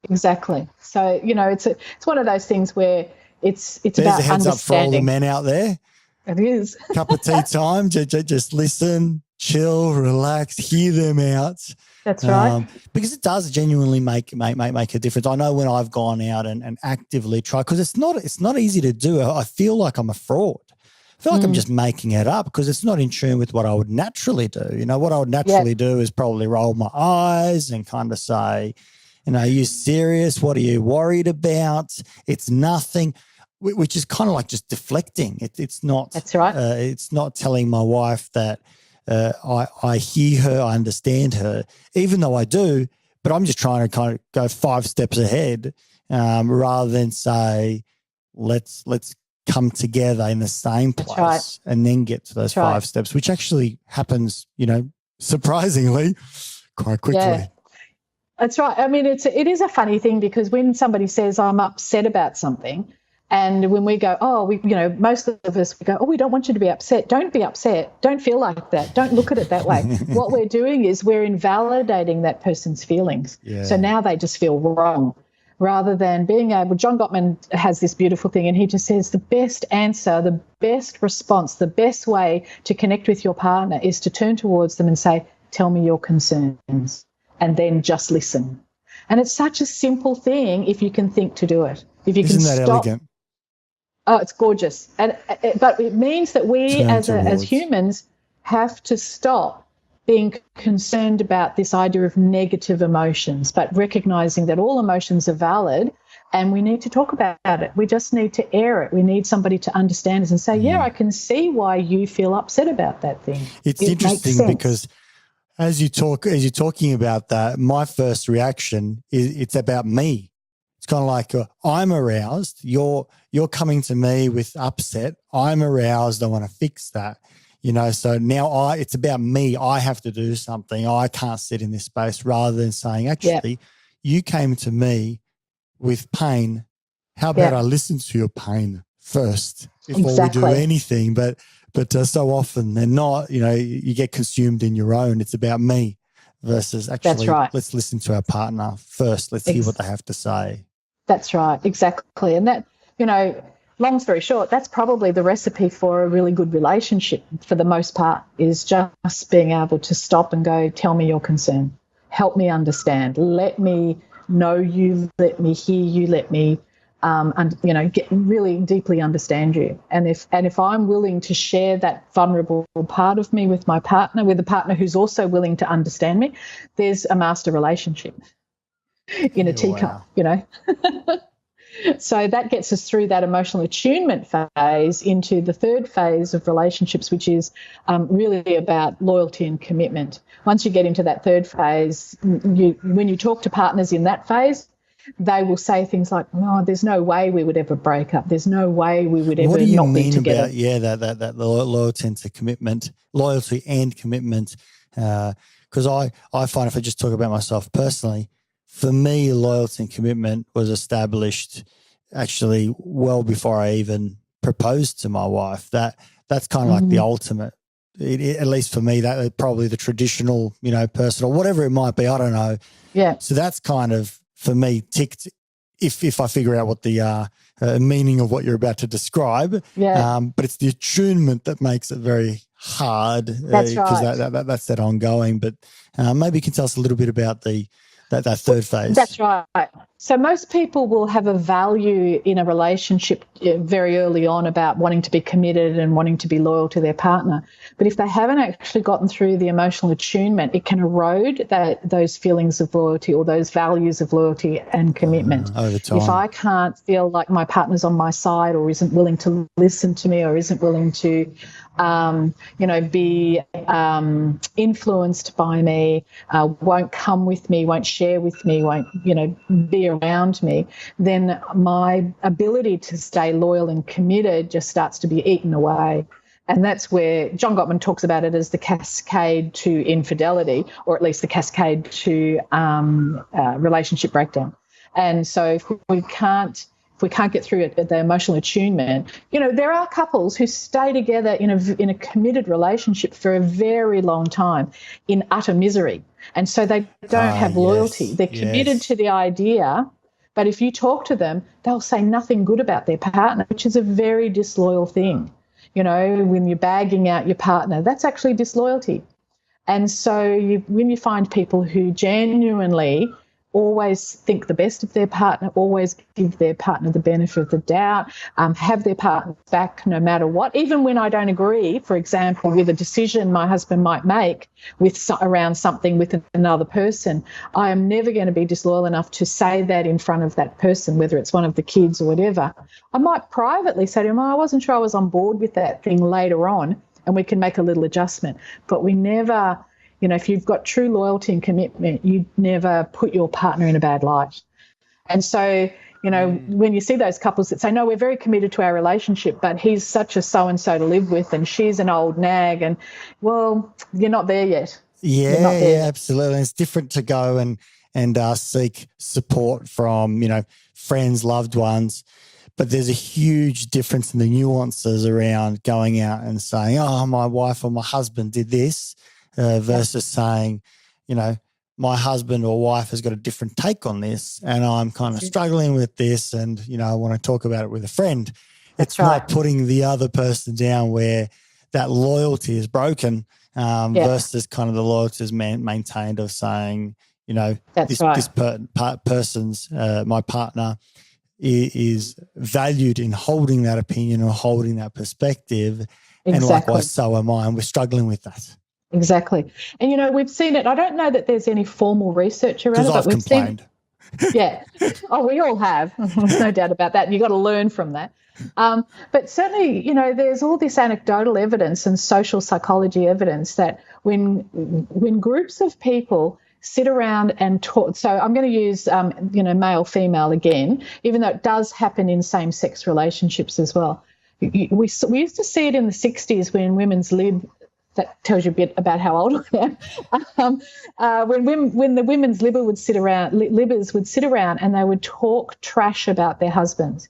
Speaker 1: Exactly. So, it's one of those things where it's
Speaker 4: There's
Speaker 1: about
Speaker 4: a heads
Speaker 1: understanding.
Speaker 4: up for all the men out there.
Speaker 1: It is.
Speaker 4: Cup of tea time, just listen, chill, relax, hear them out.
Speaker 1: That's right.
Speaker 4: Because it does genuinely make a difference. I know when I've gone out and actively tried, because it's not easy to do. I feel like I'm a fraud. I feel like I'm just making it up because it's not in tune with what I would naturally do. What I would naturally do is probably roll my eyes and kind of say, are you serious? What are you worried about? It's nothing, which is kind of like just deflecting. It's not.
Speaker 1: That's right.
Speaker 4: It's not telling my wife that I hear her, I understand her, even though I do, but I'm just trying to kind of go 5 steps ahead rather than say, let's come together in the same place and then get to those 5 steps, which actually happens, surprisingly quite quickly. Yeah.
Speaker 1: That's right. I mean, it is a funny thing because when somebody says I'm upset about something, and when we go, most of us we go, we don't want you to be upset. Don't be upset. Don't feel like that. Don't look at it that way. What we're doing is we're invalidating that person's feelings. Yeah. So now they just feel wrong rather than being able. John Gottman has this beautiful thing and he just says the best answer, the best response, the best way to connect with your partner is to turn towards them and say, tell me your concerns. And then just listen. And it's such a simple thing if you can think to do it. If you
Speaker 4: Isn't
Speaker 1: can
Speaker 4: that
Speaker 1: stop.
Speaker 4: Elegant?
Speaker 1: Oh, it's gorgeous. But it means that we as humans have to stop being concerned about this idea of negative emotions, but recognizing that all emotions are valid and we need to talk about it. We just need to air it. We need somebody to understand us and say, I can see why you feel upset about that thing.
Speaker 4: It's interesting because as you're talking about that, my first reaction is it's about me. It's kind of like I'm aroused. You're coming to me with upset. I'm aroused. I want to fix that. So now it's about me. I have to do something. I can't sit in this space rather than saying, actually, you came to me with pain. How about I listen to your pain first before we do anything? But so often they're not, you get consumed in your own. It's about me versus actually let's listen to our partner first. Let's hear what they have to say.
Speaker 1: That's right. Exactly. And that, long story short, that's probably the recipe for a really good relationship for the most part is just being able to stop and go, tell me your concern. Help me understand. Let me know you. Let me hear you. Let me get really deeply understand you. And if I'm willing to share that vulnerable part of me with my partner, with a partner who's also willing to understand me, there's a master relationship in a teacup, So that gets us through that emotional attunement phase into the third phase of relationships, which is really about loyalty and commitment. Once you get into that third phase, when you talk to partners in that phase, they will say things like, "No, there's no way we would ever break up. There's no way we would ever not be together." What do you mean
Speaker 4: about that loyalty and commitment? Because I find if I just talk about myself personally, for me, loyalty and commitment was established actually well before I even proposed to my wife. That's kind of like the ultimate. At least for me, that probably the traditional, person or whatever it might be. I don't know.
Speaker 1: Yeah.
Speaker 4: So that's kind of for me ticked. If I figure out what the meaning of what you're about to describe, but it's the attunement that makes it very hard.
Speaker 1: That's right.
Speaker 4: Because that's that ongoing. But maybe you can tell us a little bit about that third phase.
Speaker 1: That's right. So most people will have a value in a relationship very early on about wanting to be committed and wanting to be loyal to their partner. But if they haven't actually gotten through the emotional attunement, it can erode those feelings of loyalty or those values of loyalty and commitment.
Speaker 4: Over time.
Speaker 1: If I can't feel like my partner's on my side or isn't willing to listen to me or isn't willing to be influenced by me, won't come with me, won't share with me, won't, be be around me, then my ability to stay loyal and committed just starts to be eaten away. And that's where John Gottman talks about it as the cascade to infidelity, or at least the cascade to relationship breakdown. And so if we can't get through it, the emotional attunement, there are couples who stay together in a committed relationship for a very long time in utter misery. And so they don't have loyalty.
Speaker 4: Yes,
Speaker 1: They're committed to the idea, but if you talk to them, they'll say nothing good about their partner, which is a very disloyal thing. When you're bagging out your partner, that's actually disloyalty. And so when you find people who genuinely always think the best of their partner, always give their partner the benefit of the doubt, have their partner back no matter what, even when I don't agree, for example, with a decision my husband might make around something with another person, I am never going to be disloyal enough to say that in front of that person, whether it's one of the kids or whatever. I might privately say to him, I wasn't sure I was on board with that thing later on, and we can make a little adjustment. But we never... if you've got true loyalty and commitment, you never put your partner in a bad light. And so, when you see those couples that say, no, we're very committed to our relationship, but he's such a so-and-so to live with and she's an old nag, and, well, you're not there yet.
Speaker 4: Yeah, absolutely. It's different to go and seek support from, friends, loved ones. But there's a huge difference in the nuances around going out and saying, oh, my wife or my husband did this. Versus saying, my husband or wife has got a different take on this and I'm kind of struggling with this and, I want to talk about it with a friend. It's not putting the other person down where that loyalty is broken versus kind of the loyalty is maintained of saying, this person's, my partner is valued in holding that opinion or holding that perspective. Exactly. And likewise, so am I, and we're struggling with that.
Speaker 1: Exactly. And, we've seen it. I don't know that there's any formal research around it, but we've
Speaker 4: complained.
Speaker 1: Seen yeah. Oh, we all have. No doubt about that. You've got to learn from that. But certainly, there's all this anecdotal evidence and social psychology evidence that when groups of people sit around and talk, so I'm going to use, male, female again, even though it does happen in same-sex relationships as well. We used to see it in the 60s when women's lib. That tells you a bit about how old I am. When the women's libbers would sit around and they would talk trash about their husbands.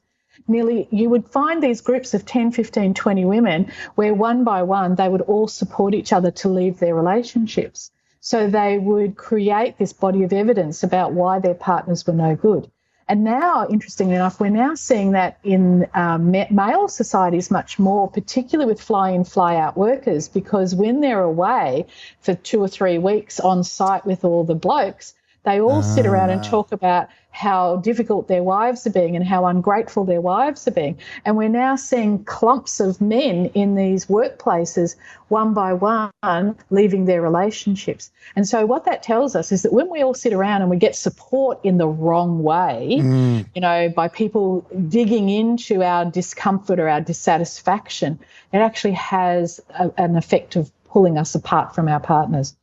Speaker 1: You would find these groups of 10, 15, 20 women where one by one they would all support each other to leave their relationships. So they would create this body of evidence about why their partners were no good. And now, interestingly enough, we're now seeing that in male societies much more, particularly with fly-in, fly-out workers, because when they're away for 2 or 3 weeks on site with all the blokes, they all sit around and talk about how difficult their wives are being and how ungrateful their wives are being. And we're now seeing clumps of men in these workplaces, one by one, leaving their relationships. And so what that tells us is that when we all sit around and we get support in the wrong way, by people digging into our discomfort or our dissatisfaction, it actually has an effect of pulling us apart from our partners.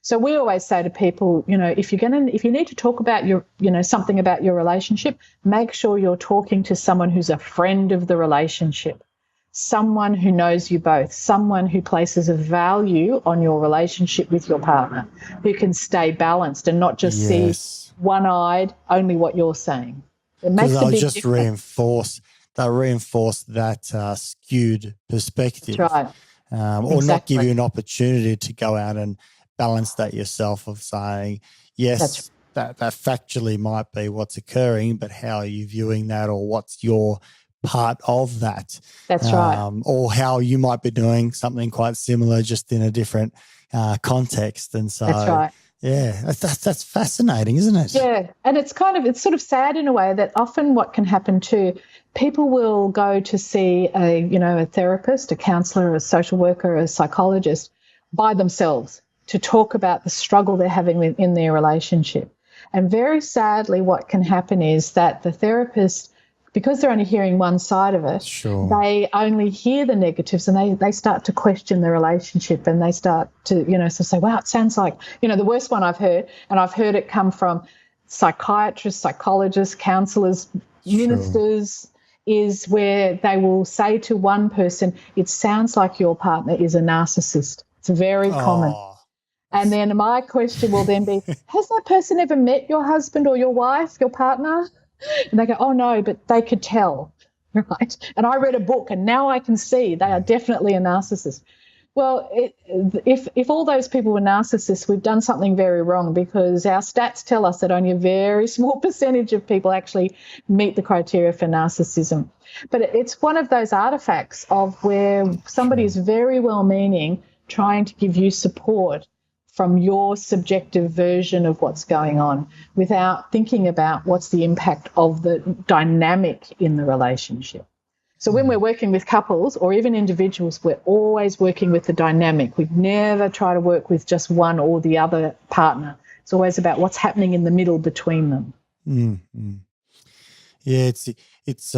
Speaker 1: So we always say to people, if you need to talk about something about your relationship, make sure you're talking to someone who's a friend of the relationship, someone who knows you both, someone who places a value on your relationship with your partner, who can stay balanced and not just see one-eyed only what you're saying. It makes a big difference.
Speaker 4: They'll reinforce that skewed perspective.
Speaker 1: That's right.
Speaker 4: Or not give you an opportunity to go out and balance that yourself of saying, yes, that factually might be what's occurring, but how are you viewing that, or what's your part of that?
Speaker 1: That's right.
Speaker 4: Or how you might be doing something quite similar, just in a different context. And so
Speaker 1: that's right.
Speaker 4: Yeah, that's fascinating, isn't it?
Speaker 1: Yeah, and it's sort of sad in a way that often what can happen too, people will go to see a therapist, a counsellor, a social worker, a psychologist by themselves to talk about the struggle they're having in their relationship. And very sadly, what can happen is that the therapist, because they're only hearing one side of it, they only hear the negatives, and they start to question the relationship, and they start to, say, wow, it sounds like, the worst one I've heard, and I've heard it come from psychiatrists, psychologists, counsellors, ministers, is where they will say to one person, it sounds like your partner is a narcissist. It's very common. And then my question will then be, has that person ever met your husband or your wife, your partner? And they go, oh, no, but they could tell, right? And I read a book and now I can see they are definitely a narcissist. Well, if all those people were narcissists, we've done something very wrong, because our stats tell us that only a very small percentage of people actually meet the criteria for narcissism. But it's one of those artifacts of where somebody is very well-meaning, trying to give you support from your subjective version of what's going on without thinking about what's the impact of the dynamic in the relationship. So when we're working with couples or even individuals, we're always working with the dynamic. We never try to work with just one or the other partner. It's always about what's happening in the middle between them.
Speaker 4: Mm-hmm. Yeah, it's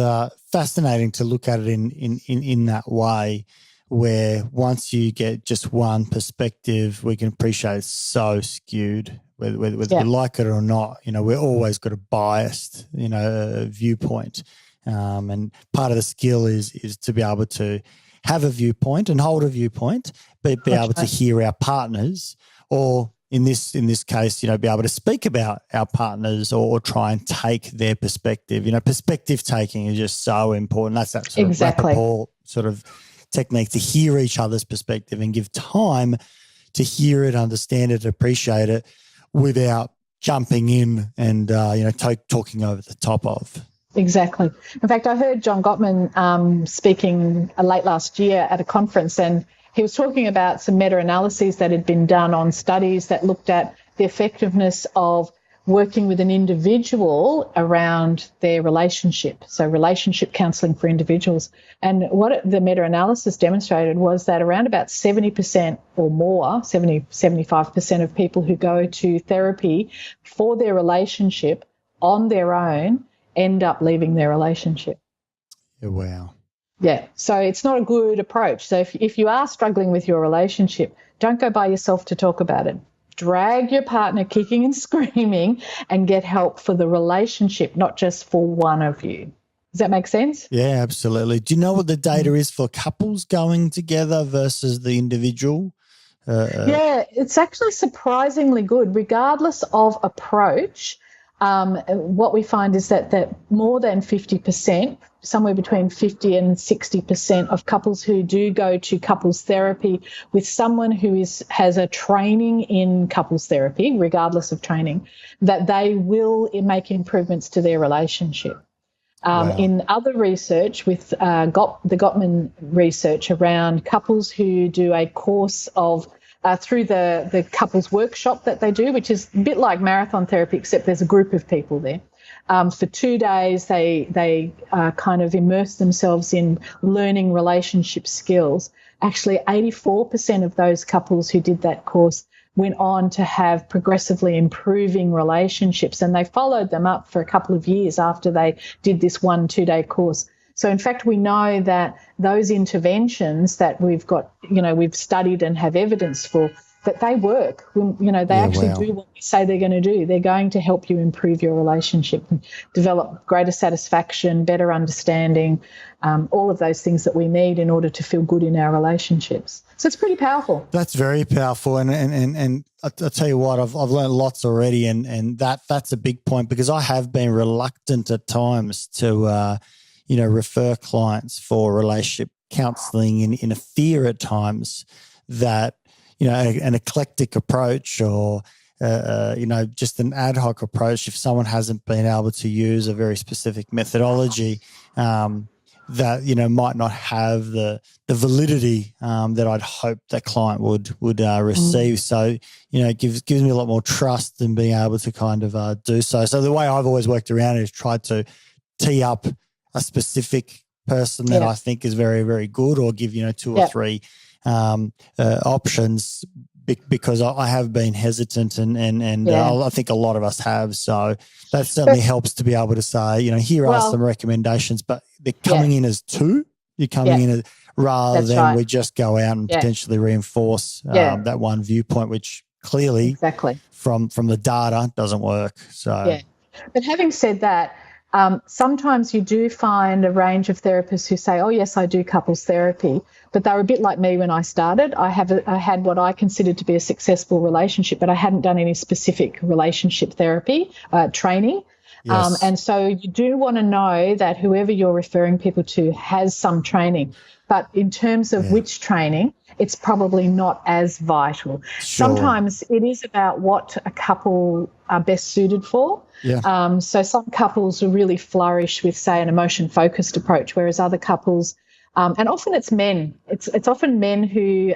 Speaker 4: fascinating to look at it in that way, where once you get just one perspective, we can appreciate it's so skewed, whether we like it or not. We're always got a biased, viewpoint. And part of the skill is to be able to have a viewpoint and hold a viewpoint, but be able to hear our partners, or in this case, be able to speak about our partners or try and take their perspective. Perspective taking is just so important. That's that sort of rapport sort of technique, to hear each other's perspective and give time to hear it, understand it, appreciate it, without jumping in and talking over the top of.
Speaker 1: Exactly. In fact, I heard John Gottman speaking late last year at a conference, and he was talking about some meta-analyses that had been done on studies that looked at the effectiveness of working with an individual around their relationship, so relationship counselling for individuals. And what the meta-analysis demonstrated was that around about 70% or more, 75% of people who go to therapy for their relationship on their own end up leaving their relationship.
Speaker 4: Yeah, wow.
Speaker 1: Yeah, so it's not a good approach. So if you are struggling with your relationship, don't go by yourself to talk about it. Drag your partner kicking and screaming and get help for the relationship, not just for one of you. Does that make sense?
Speaker 4: Yeah, absolutely. Do you know what the data is for couples going together versus the individual?
Speaker 1: Yeah, it's actually surprisingly good, regardless of approach. What we find is that more than 50%, somewhere between 50 and 60% of couples who do go to couples therapy with someone who has a training in couples therapy, regardless of training, that they will make improvements to their relationship. Wow. In other research with the Gottman research around couples who do a course of through the couples workshop that they do, which is a bit like marathon therapy, except there's a group of people there. For 2 days, they kind of immerse themselves in learning relationship skills. Actually, 84% of those couples who did that course went on to have progressively improving relationships, and they followed them up for a couple of years after they did this 1 2-day course. So, in fact, we know that those interventions that we've got, we've studied and have evidence for, that they work. They actually do what we say they're going to do. They're going to help you improve your relationship and develop greater satisfaction, better understanding, all of those things that we need in order to feel good in our relationships. So it's pretty powerful. That's
Speaker 4: very powerful. And I'll tell you what, I've learned lots already, and that's a big point, because I have been reluctant at times to refer clients for relationship counselling in a fear at times that, an eclectic approach or, just an ad hoc approach, if someone hasn't been able to use a very specific methodology, that, might not have the validity that I'd hope that client would receive. So, it gives me a lot more trust in being able to kind of do so. So the way I've always worked around it is try to tee up a specific person that I think is very, very good, or give, 2 or 3 options, because I have been hesitant and I think a lot of us have. So that certainly helps to be able to say, here are some recommendations, but they're coming in as 2. You're coming in as, rather than we just go out and potentially reinforce that one viewpoint, which clearly
Speaker 1: Exactly.
Speaker 4: from the data doesn't work. So
Speaker 1: yeah. But having said that, sometimes you do find a range of therapists who say, oh, yes, I do couples therapy, but they're a bit like me when I started. I had what I considered to be a successful relationship, but I hadn't done any specific relationship therapy training.
Speaker 4: Yes.
Speaker 1: And so you do want to know that whoever you're referring people to has some training. But in terms of which training, it's probably not as vital.
Speaker 4: Sure.
Speaker 1: Sometimes it is about what a couple are best suited for.
Speaker 4: Yeah.
Speaker 1: So some couples will really flourish with, say, an emotion-focused approach, whereas other couples, and often it's men. It's often men who,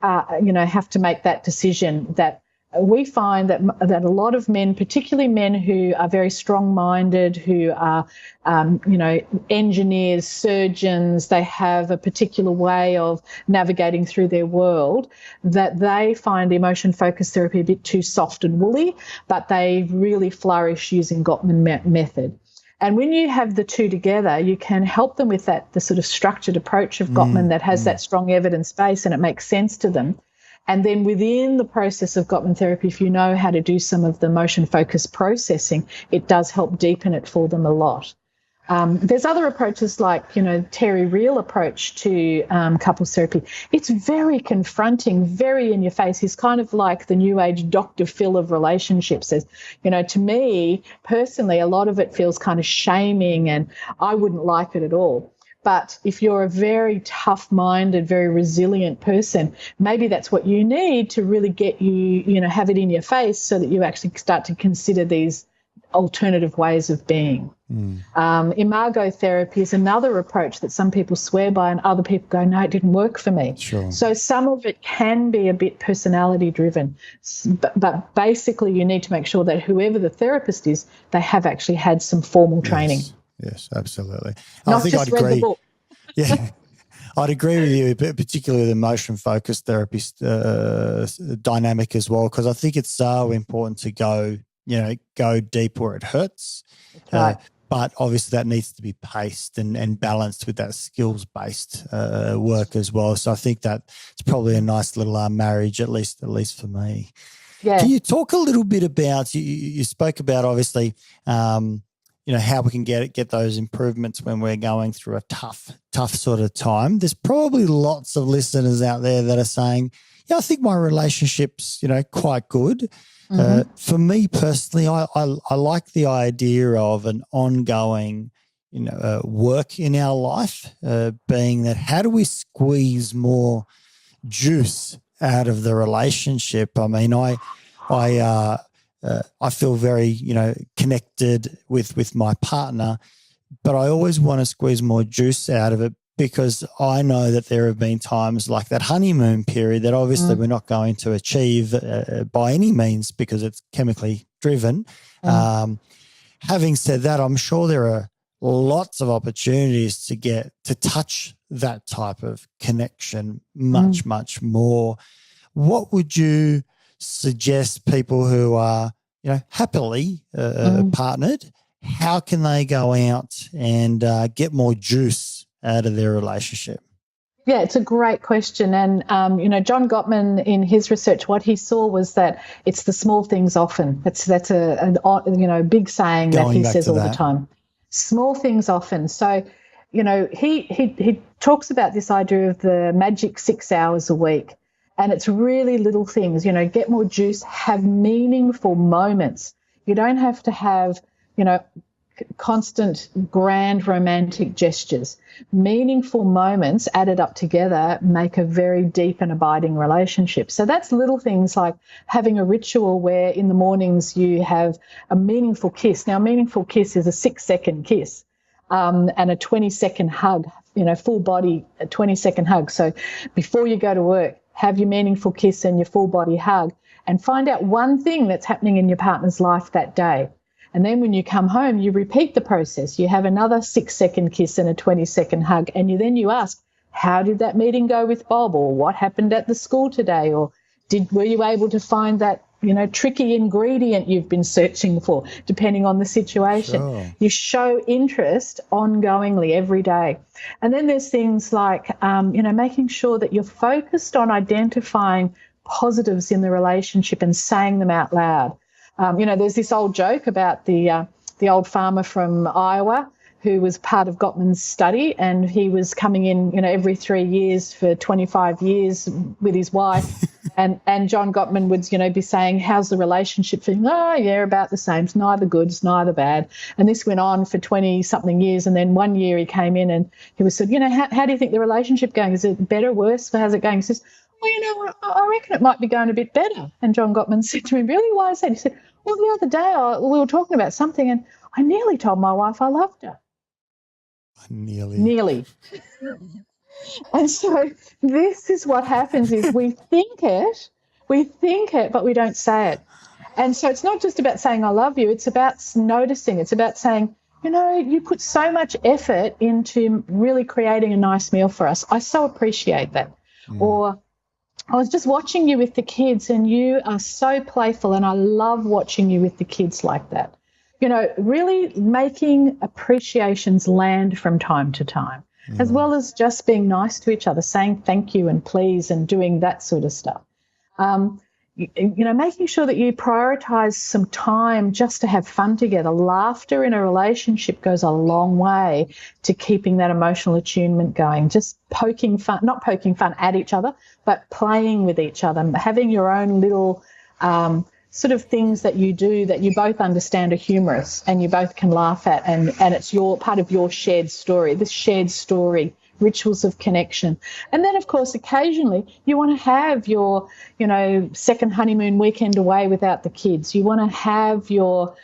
Speaker 1: have to make that decision. That we find that a lot of men, particularly men who are very strong-minded, who are, engineers, surgeons, they have a particular way of navigating through their world, that they find emotion-focused therapy a bit too soft and woolly, but they really flourish using Gottman method. And when you have the two together, you can help them with the sort of structured approach of Gottman that has that strong evidence base and it makes sense to them. And then within the process of Gottman therapy, if you know how to do some of the emotion-focused processing, it does help deepen it for them a lot. There's other approaches like, Terry Real approach to couples therapy. It's very confronting, very in your face. He's kind of like the new age Dr. Phil of relationships. To me, personally, a lot of it feels kind of shaming and I wouldn't like it at all. But if you're a very tough-minded, very resilient person, maybe that's what you need to really get you, have it in your face so that you actually start to consider these alternative ways of being. Imago therapy is another approach that some people swear by and other people go, no, it didn't work for me.
Speaker 4: Sure.
Speaker 1: So some of it can be a bit personality-driven. But basically you need to make sure that whoever the therapist is, they have actually had some formal training.
Speaker 4: Yes, absolutely.
Speaker 1: Not
Speaker 4: I think
Speaker 1: just
Speaker 4: I'd agree.
Speaker 1: read the book.
Speaker 4: Yeah, I'd agree with you, particularly the emotion-focused therapist dynamic as well, because I think it's so important to go deep where it hurts.
Speaker 1: Right.
Speaker 4: But obviously that needs to be paced and balanced with that skills-based work as well. So I think that it's probably a nice little marriage, at least for me.
Speaker 1: Yeah.
Speaker 4: Can you talk a little bit about, you spoke about obviously, how we can get those improvements when we're going through a tough sort of time. There's probably lots of listeners out there that are saying, I think my relationship's, quite good. For me personally, I like the idea of an ongoing, work in our life, being that how do we squeeze more juice out of the relationship? I mean, I feel very, connected with my partner, but I always want to squeeze more juice out of it because I know that there have been times like that honeymoon period that obviously we're not going to achieve by any means because it's chemically driven. Having said that, I'm sure there are lots of opportunities to touch that type of connection much more. What would you suggest people who are, happily partnered, how can they go out and get more juice out of their relationship?
Speaker 1: Yeah, it's a great question. And, John Gottman, in his research, what he saw was that it's the small things often. That's a big saying that he says all the time. Small things often. So, he talks about this idea of the magic 6 hours a week. And it's really little things, get more juice, have meaningful moments. You don't have to have, constant grand romantic gestures. Meaningful moments added up together make a very deep and abiding relationship. So that's little things like having a ritual where in the mornings you have a meaningful kiss. Now, a meaningful kiss is a 6-second kiss and a 20-second hug, full body, a 20-second hug. So before you go to work, have your meaningful kiss and your full body hug and find out one thing that's happening in your partner's life that day. And then when you come home, you repeat the process. You have another 6-second kiss and a 20-second hug. And you ask, how did that meeting go with Bob? Or what happened at the school today? Or were you able to find that, tricky ingredient you've been searching for, depending on the situation? Sure. You show interest ongoingly every day. And then there's things like, making sure that you're focused on identifying positives in the relationship and saying them out loud. There's this old joke about the old farmer from Iowa who was part of Gottman's study, and he was coming in, every 3 years for 25 years with his wife. And John Gottman would, be saying, how's the relationship feeling? Oh, yeah, about the same. It's neither good, it's neither bad. And this went on for 20-something years. And then one year he came in and he was said, how do you think the relationship going? Is it better, worse? How's it going? He says, well, I reckon it might be going a bit better. And John Gottman said to him, really, why is that? He said, well, the other day we were talking about something and I nearly told my wife I loved her. Nearly. And so this is what happens is we think it, but we don't say it. And so it's not just about saying I love you, it's about noticing. It's about saying, you put so much effort into really creating a nice meal for us. I so appreciate that. Or I was just watching you with the kids and you are so playful and I love watching you with the kids like that. Really making appreciations land from time to time, as well as just being nice to each other, saying thank you and please and doing that sort of stuff. Making sure that you prioritise some time just to have fun together. Laughter in a relationship goes a long way to keeping that emotional attunement going. Just not poking fun at each other, but playing with each other, having your own little sort of things that you do that you both understand are humorous and you both can laugh at, and it's your part of your shared story, this shared story, rituals of connection. And then, of course, occasionally you want to have your, second honeymoon weekend away without the kids. You want to have your,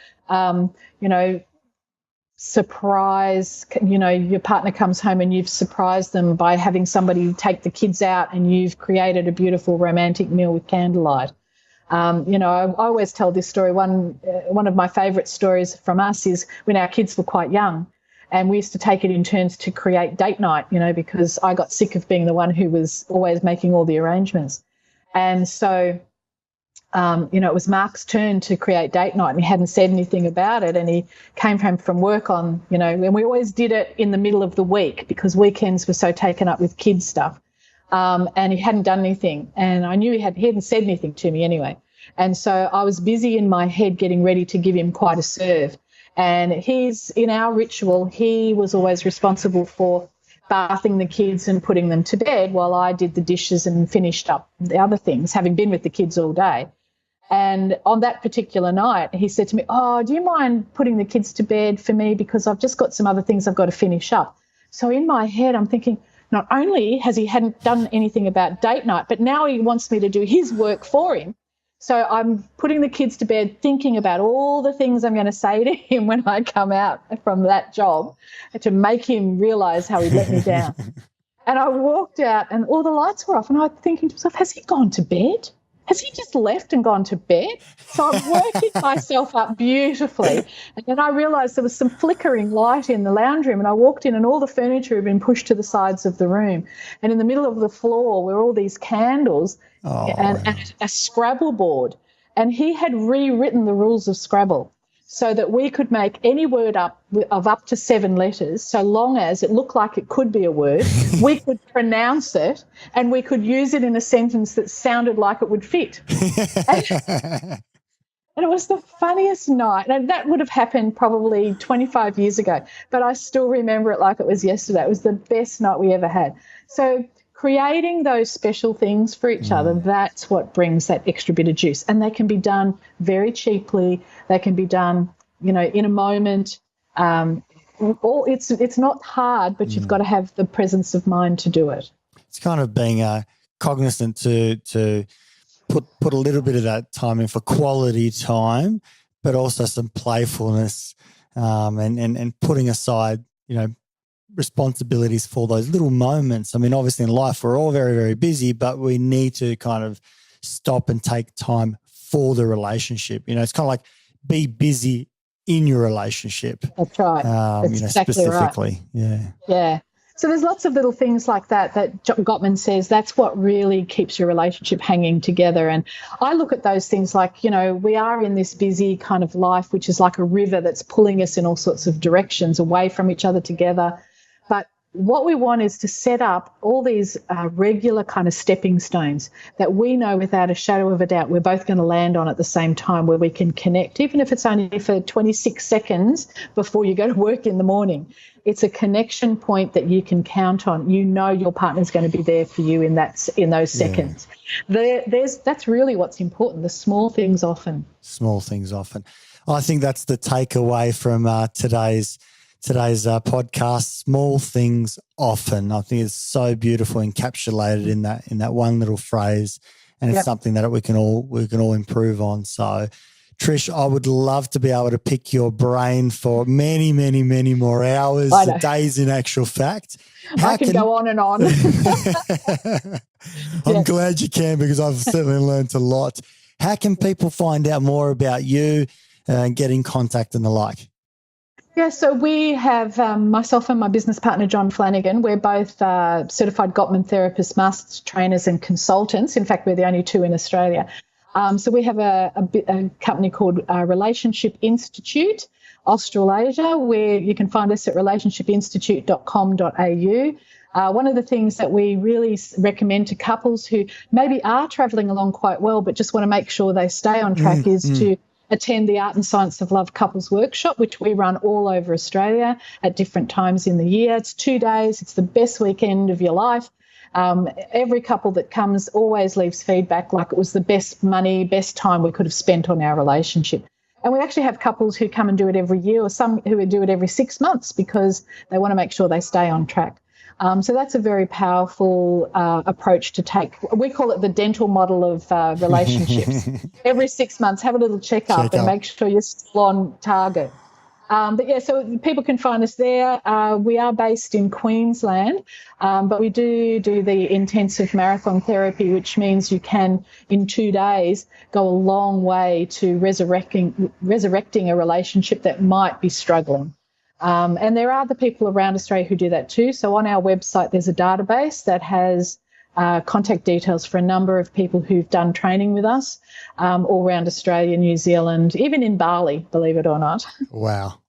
Speaker 1: surprise, your partner comes home and you've surprised them by having somebody take the kids out and you've created a beautiful romantic meal with candlelight. I always tell this story. One of my favourite stories from us is when our kids were quite young and we used to take it in turns to create date night, because I got sick of being the one who was always making all the arrangements. And so, it was Mark's turn to create date night and he hadn't said anything about it, and he came home from work on, and we always did it in the middle of the week because weekends were so taken up with kids stuff. And he hadn't done anything, and I knew he hadn't said anything to me anyway. And so I was busy in my head getting ready to give him quite a serve. And in our ritual, he was always responsible for bathing the kids and putting them to bed while I did the dishes and finished up the other things, having been with the kids all day. And on that particular night, he said to me, oh, do you mind putting the kids to bed for me because I've just got some other things I've got to finish up. So in my head, I'm thinking, not only hadn't done anything about date night, but now he wants me to do his work for him. So I'm putting the kids to bed thinking about all the things I'm going to say to him when I come out from that job to make him realise how he let me down. And I walked out and all the lights were off and I was thinking to myself, has he gone to bed? Has he just left and gone to bed? So I'm working myself up beautifully. And then I realised there was some flickering light in the lounge room, and I walked in and all the furniture had been pushed to the sides of the room. And in the middle of the floor were all these candles and a Scrabble board. And he had rewritten the rules of Scrabble so that we could make any word up of up to 7 letters, so long as it looked like it could be a word, we could pronounce it and we could use it in a sentence that sounded like it would fit. And it was the funniest night. And that would have happened probably 25 years ago, but I still remember it like it was yesterday. It was the best night we ever had. So creating those special things for each other, that's what brings that extra bit of juice. And they can be done very cheaply. They can be done, in a moment. It's not hard, but you've got to have the presence of mind to do it.
Speaker 4: It's kind of being cognizant to put a little bit of that time in for quality time, but also some playfulness and putting aside, responsibilities for those little moments. I mean, obviously in life we're all very, very busy, but we need to kind of stop and take time for the relationship. It's kind of like be busy in your relationship.
Speaker 1: That's right. That's exactly
Speaker 4: specifically. Right.
Speaker 1: Yeah. So there's lots of little things like that Gottman says that's what really keeps your relationship hanging together. And I look at those things like, we are in this busy kind of life, which is like a river that's pulling us in all sorts of directions away from each other together. But what we want is to set up all these regular kind of stepping stones that we know without a shadow of a doubt we're both going to land on at the same time, where we can connect, even if it's only for 26 seconds before you go to work in the morning. It's a connection point that you can count on. You know your partner's going to be there for you in those seconds. That's really what's important, the small things often.
Speaker 4: Small things often. I think that's the takeaway from today's podcast. Small things often. I think it's so beautiful, encapsulated in that one little phrase, and it's something that we can all improve on. So, Trish, I would love to be able to pick your brain for many, many, many more hours, days in actual fact.
Speaker 1: I can go on and on.
Speaker 4: I'm glad you can, because I've certainly learned a lot. How can people find out more about you and get in contact and the like?
Speaker 1: Yeah, so we have myself and my business partner, John Flanagan. We're both certified Gottman therapists, master trainers and consultants. In fact, we're the only two in Australia. So we have a company called Relationship Institute Australasia, where you can find us at relationshipinstitute.com.au. One of the things that we really recommend to couples who maybe are travelling along quite well but just want to make sure they stay on track is to attend the Art and Science of Love Couples Workshop, which we run all over Australia at different times in the year. It's 2 days. It's the best weekend of your life. Every couple that comes always leaves feedback like it was the best money, best time we could have spent on our relationship. And we actually have couples who come and do it every year, or some who do it every 6 months, because they want to make sure they stay on track. So that's a very powerful approach to take. We call it the dental model of relationships. Every 6 months, have a little check-up and make sure you're still on target. So people can find us there. We are based in Queensland, but we do the intensive marathon therapy, which means you can, in 2 days, go a long way to resurrecting a relationship that might be struggling. And there are other people around Australia who do that too. So on our website, there's a database that has contact details for a number of people who've done training with us all around Australia, New Zealand, even in Bali, believe it or not.
Speaker 4: Wow.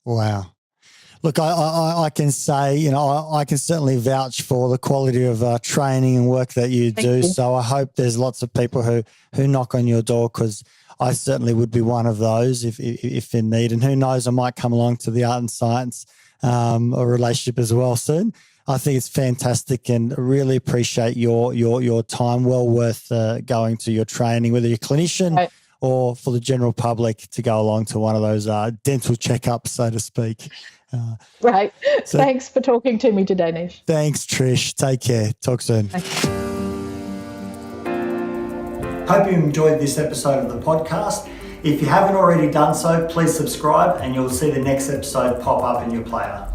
Speaker 4: Look, I can say, I can certainly vouch for the quality of training and work that you do. So I hope there's lots of people who knock on your door, because I certainly would be one of those if in need. And who knows, I might come along to the Art and Science or relationship as well soon. I think it's fantastic, and really appreciate your time. Well worth going to your training, whether you're a clinician or for the general public to go along to one of those dental checkups, so to speak.
Speaker 1: Right. So, thanks for talking to me today, Nesh.
Speaker 4: Thanks, Trish. Take care. Talk soon.
Speaker 3: Hope you enjoyed this episode of the podcast. If you haven't already done so, please subscribe and you'll see the next episode pop up in your player.